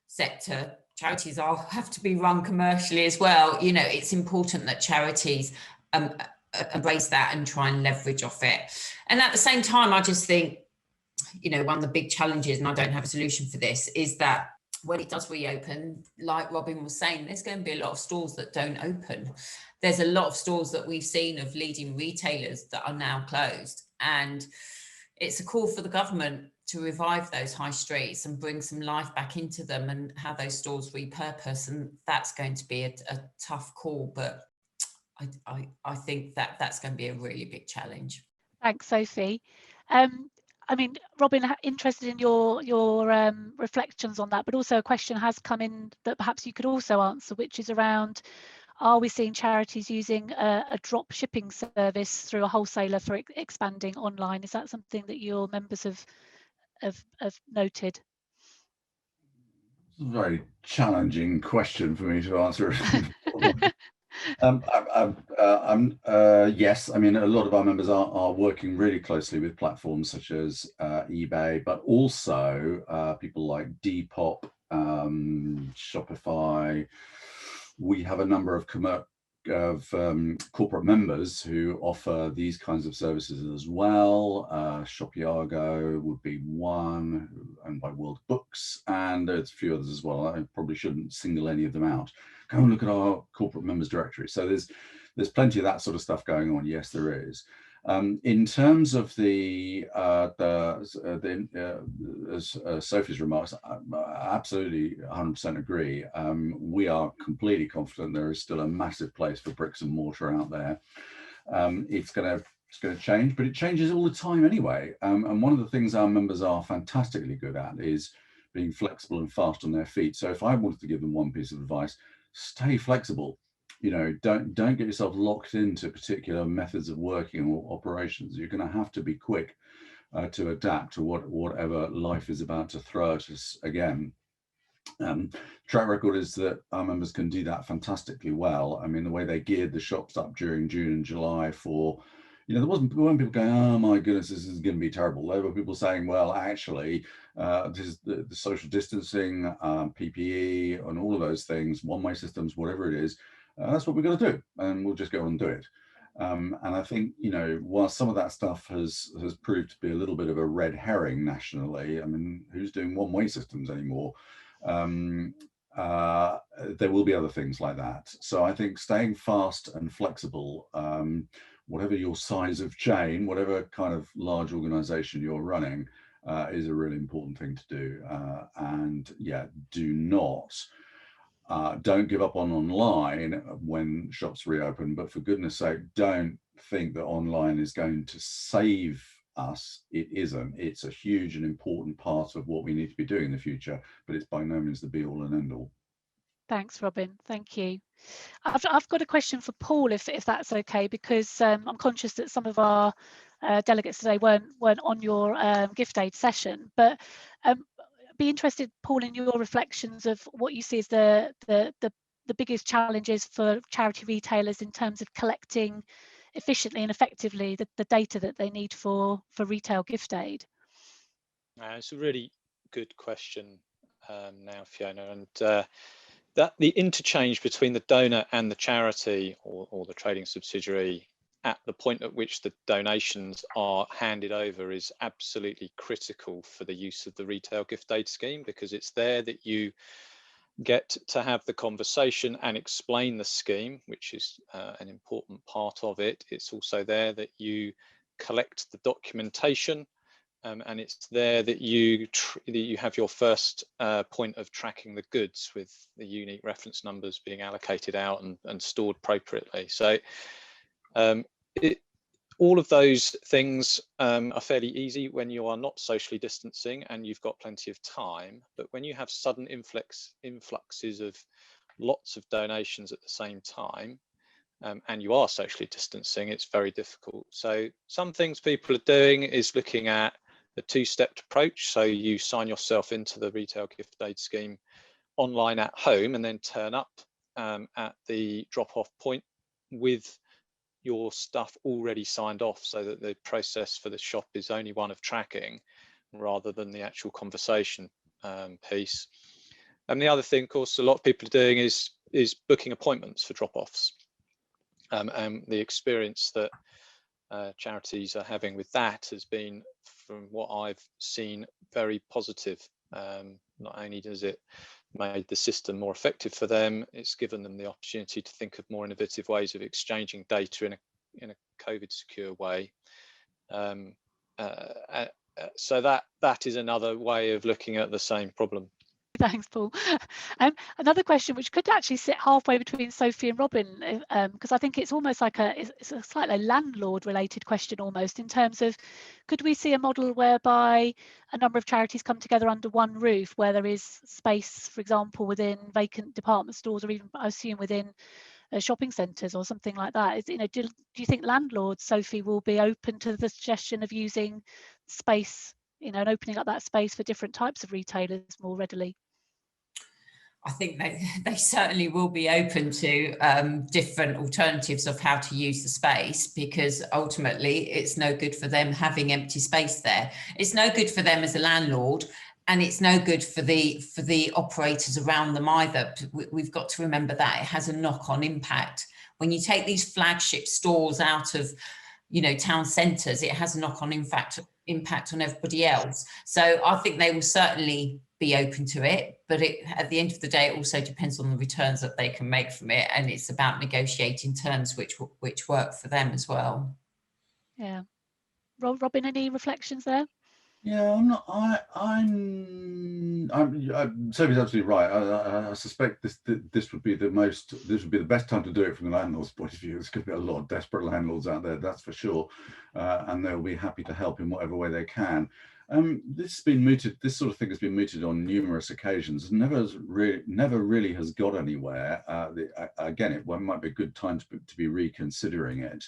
sector, charities have to be run commercially as well. You know, it's important that charities embrace that and try and leverage off it. And at the same time, I just think, you know, one of the big challenges, and I don't have a solution for this, is that when it does reopen, like Robin was saying, there's going to be a lot of stores that don't open. There's a lot of stores that we've seen of leading retailers that are now closed. And it's a call for the government to revive those high streets and bring some life back into them and have those stores repurpose. And that's going to be a tough call, but I think that's going to be a really big challenge. Thanks, Sophie. I mean, Robin, interested in your reflections on that, but also a question has come in that perhaps you could also answer, which is around, are we seeing charities using a drop shipping service through a wholesaler for expanding online? Is that something that your members have noted? It's a very challenging question for me to answer. Yes, I mean, a lot of our members are working really closely with platforms such as eBay, but also people like Depop, Shopify. We have a number of corporate members who offer these kinds of services as well. Shopiago would be one, owned by World Books, and there's a few others as well. I probably shouldn't single any of them out. Go and look at our corporate members directory. So there's plenty of that sort of stuff going on. Yes, there is. In terms of Sophie's remarks, I absolutely 100% agree. We are completely confident there is still a massive place for bricks and mortar out there. It's going to change, but it changes all the time anyway. And one of the things our members are fantastically good at is being flexible and fast on their feet. So if I wanted to give them one piece of advice, stay flexible. You know, don't get yourself locked into particular methods of working or operations. You're going to have to be quick to adapt to whatever life is about to throw at us again. Track record is that our members can do that fantastically well. I mean, the way they geared the shops up during June and July for, you know, there weren't people going, oh my goodness, this is going to be terrible. There were people saying, well, actually, this is the social distancing, PPE, and all of those things, one-way systems, whatever it is. That's what we're going to do, and we'll just go and do it. And I think, you know, while some of that stuff has proved to be a little bit of a red herring nationally, I mean, who's doing one-way systems anymore? There will be other things like that. So I think staying fast and flexible, whatever your size of chain, whatever kind of large organization you're running, is a really important thing to do. And yeah, don't give up on online when shops reopen, but for goodness sake, don't think that online is going to save us. It isn't. It's a huge and important part of what we need to be doing in the future, but it's by no means the be all and end all. Thanks, Robin. Thank you. I've got a question for Paul, if that's okay, because I'm conscious that some of our delegates today weren't on your gift aid session, but be interested, Paul, in your reflections of what you see as the biggest challenges for charity retailers in terms of collecting efficiently and effectively the data that they need for retail gift aid. It's a really good question now, Fiona, and that the interchange between the donor and the charity or the trading subsidiary at the point at which the donations are handed over is absolutely critical for the use of the retail gift aid scheme, because it's there that you get to have the conversation and explain the scheme, which is an important part of it. It's also there that you collect the documentation, and it's there that you have your first point of tracking the goods, with the unique reference numbers being allocated out and stored appropriately. So all of those things are fairly easy when you are not socially distancing and you've got plenty of time. But when you have sudden influxes of lots of donations at the same time, and you are socially distancing, it's very difficult. So some things people are doing is looking at a two-stepped approach. So you sign yourself into the retail gift aid scheme online at home and then turn up at the drop-off point with your stuff already signed off, so that the process for the shop is only one of tracking rather than the actual conversation piece. And the other thing, of course, a lot of people are doing is booking appointments for drop-offs. And the experience that charities are having with that has been, from what I've seen, very positive. Not only does it made the system more effective for them, it's given them the opportunity to think of more innovative ways of exchanging data in a COVID secure way. So that is another way of looking at the same problem. Thanks, Paul. Another question which could actually sit halfway between Sophie and Robin, because I think it's almost like it's a slightly landlord related question almost, in terms of, could we see a model whereby a number of charities come together under one roof, where there is space, for example, within vacant department stores, or even, I assume, within shopping centres or something like that? Do you think landlords, Sophie, will be open to the suggestion of using space, and opening up that space for different types of retailers more readily? I think they certainly will be open to different alternatives of how to use the space, because ultimately it's no good for them having empty space there. It's no good for them as a landlord, and it's no good for the operators around them either. We've got to remember that it has a knock-on impact. When you take these flagship stores out of town centres, it has a knock-on impact on everybody else. So I think they will certainly be open to it, but at the end of the day, it also depends on the returns that they can make from it, and it's about negotiating terms which work for them as well. Yeah. Robin, any reflections there? Yeah, Sophie's absolutely right. I suspect this would be the best time to do it from the landlord's point of view. There's going to be a lot of desperate landlords out there, that's for sure, and they'll be happy to help in whatever way they can. This sort of thing has been mooted on numerous occasions. Never really has got anywhere. Again, it might be a good time to be reconsidering it.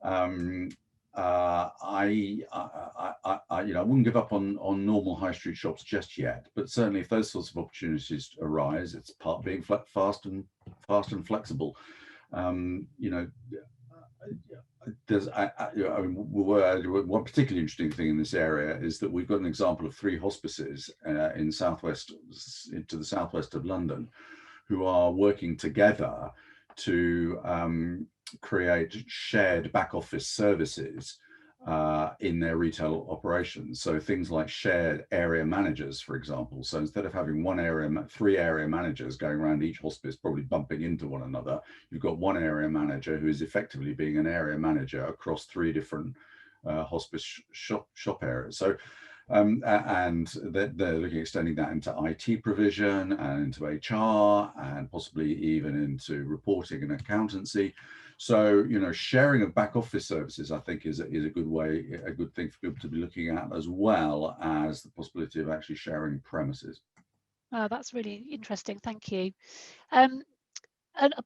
I wouldn't give up on normal high street shops just yet, but certainly if those sorts of opportunities arise, it's part being fast and flexible. One particularly interesting thing in this area is that we've got an example of 3 hospices into the southwest of London, who are working together to create shared back office services in their retail operations. So things like shared area managers, for example. So instead of having 3 area managers going around each hospice, probably bumping into one another, you've got one area manager who is effectively being an area manager across 3 different hospice shop areas. So and they're looking at extending that into IT provision and into HR and possibly even into reporting and accountancy. So, sharing of back office services, I think, is a good thing for people to be looking at, as well as the possibility of actually sharing premises. Oh, that's really interesting. Thank you. And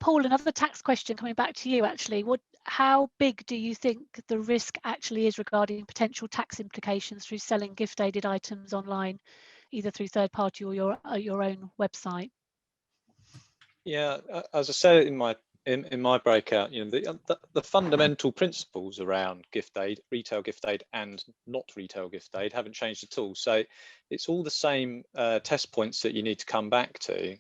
Paul, another tax question coming back to you, actually. How big do you think the risk actually is regarding potential tax implications through selling gift aided items online, either through third party or your own website? Yeah, as I said in my breakout, the fundamental principles around gift aid, retail gift aid and not retail gift aid, haven't changed at all. So it's all the same test points that you need to come back to.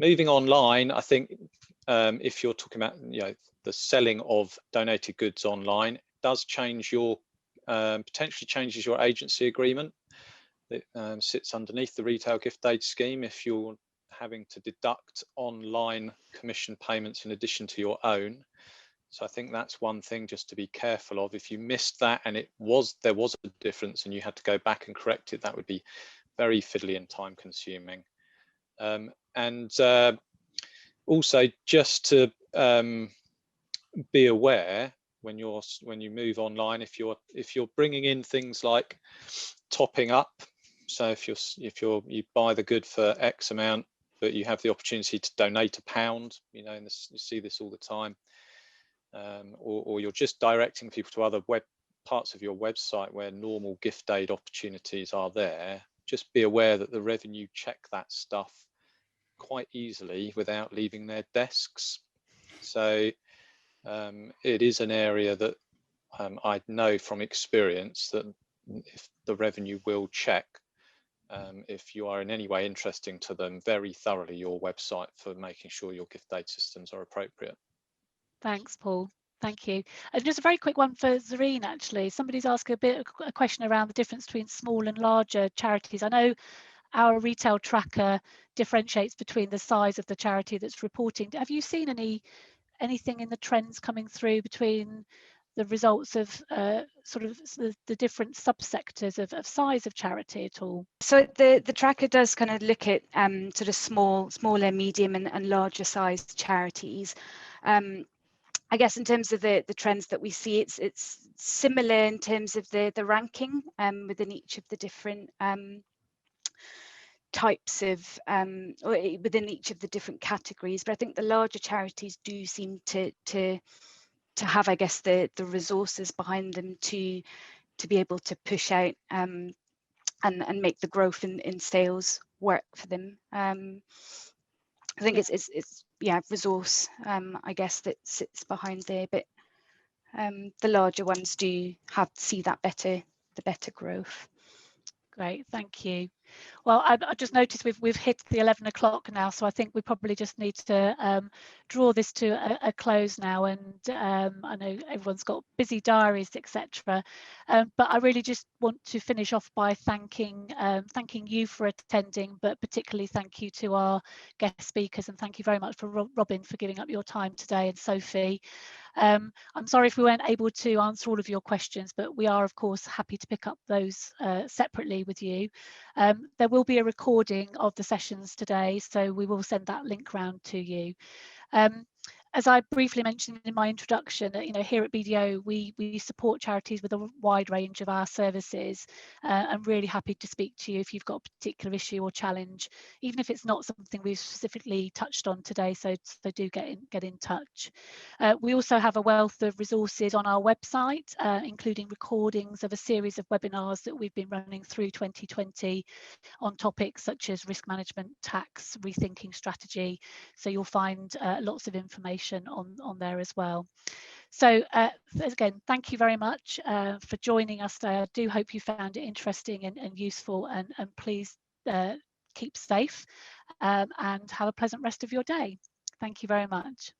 Moving online, I think if you're talking about the selling of donated goods online, it does change your potentially changes your agency agreement. It sits underneath the retail gift aid scheme if you're having to deduct online commission payments in addition to your own. So I think that's one thing just to be careful of. If you missed that and there was a difference and you had to go back and correct it, that would be very fiddly and time consuming. And also just to be aware when you move online, if you're bringing in things like topping up, so if you buy the good for X amount, but you have the opportunity to donate £1, and you see this all the time. or you're just directing people to other parts of your website where normal gift aid opportunities are there, just be aware that the revenue check that stuff quite easily without leaving their desks. So it is an area that I know from experience that if the revenue will check if you are in any way interesting to them very thoroughly your website for making sure your gift aid systems are appropriate. Thanks, Paul. Thank you. And just a very quick one for Zarine, actually. Somebody's asked a question around the difference between small and larger charities. I know our retail tracker differentiates between the size of the charity that's reporting. Have you seen anything in the trends coming through between the results of sort of the different subsectors of size of charity at all? So the tracker does kind of look at sort of smaller, medium and larger sized charities. I guess in terms of the trends that we see, it's similar in terms of the ranking within each of the different types of or within each of the different categories. But I think the larger charities do seem to have, I guess, the resources behind them to be able to push out and make the growth in sales work for them. I think it's yeah, resource I guess that sits behind there, but the larger ones do see that the better growth. Great, thank you. Well, I just noticed we've hit the 11 o'clock now, so I think we probably just need to draw this to a close now. And I know everyone's got busy diaries, etc. But I really just want to finish off by thanking you for attending, but particularly thank you to our guest speakers, and thank you very much for Robin for giving up your time today, and Sophie. I'm sorry if we weren't able to answer all of your questions, but we are of course happy to pick up those separately with you. There will be a recording of the sessions today, so we will send that link round to you. As I briefly mentioned in my introduction, here at BDO, we support charities with a wide range of our services. I'm really happy to speak to you if you've got a particular issue or challenge, even if it's not something we've specifically touched on today, so do get in touch. We also have a wealth of resources on our website, including recordings of a series of webinars that we've been running through 2020 on topics such as risk management, tax, rethinking strategy. So you'll find lots of information on there as well. So again, thank you very much for joining us today. I do hope you found it interesting and useful, and please keep safe and have a pleasant rest of your day. Thank you very much.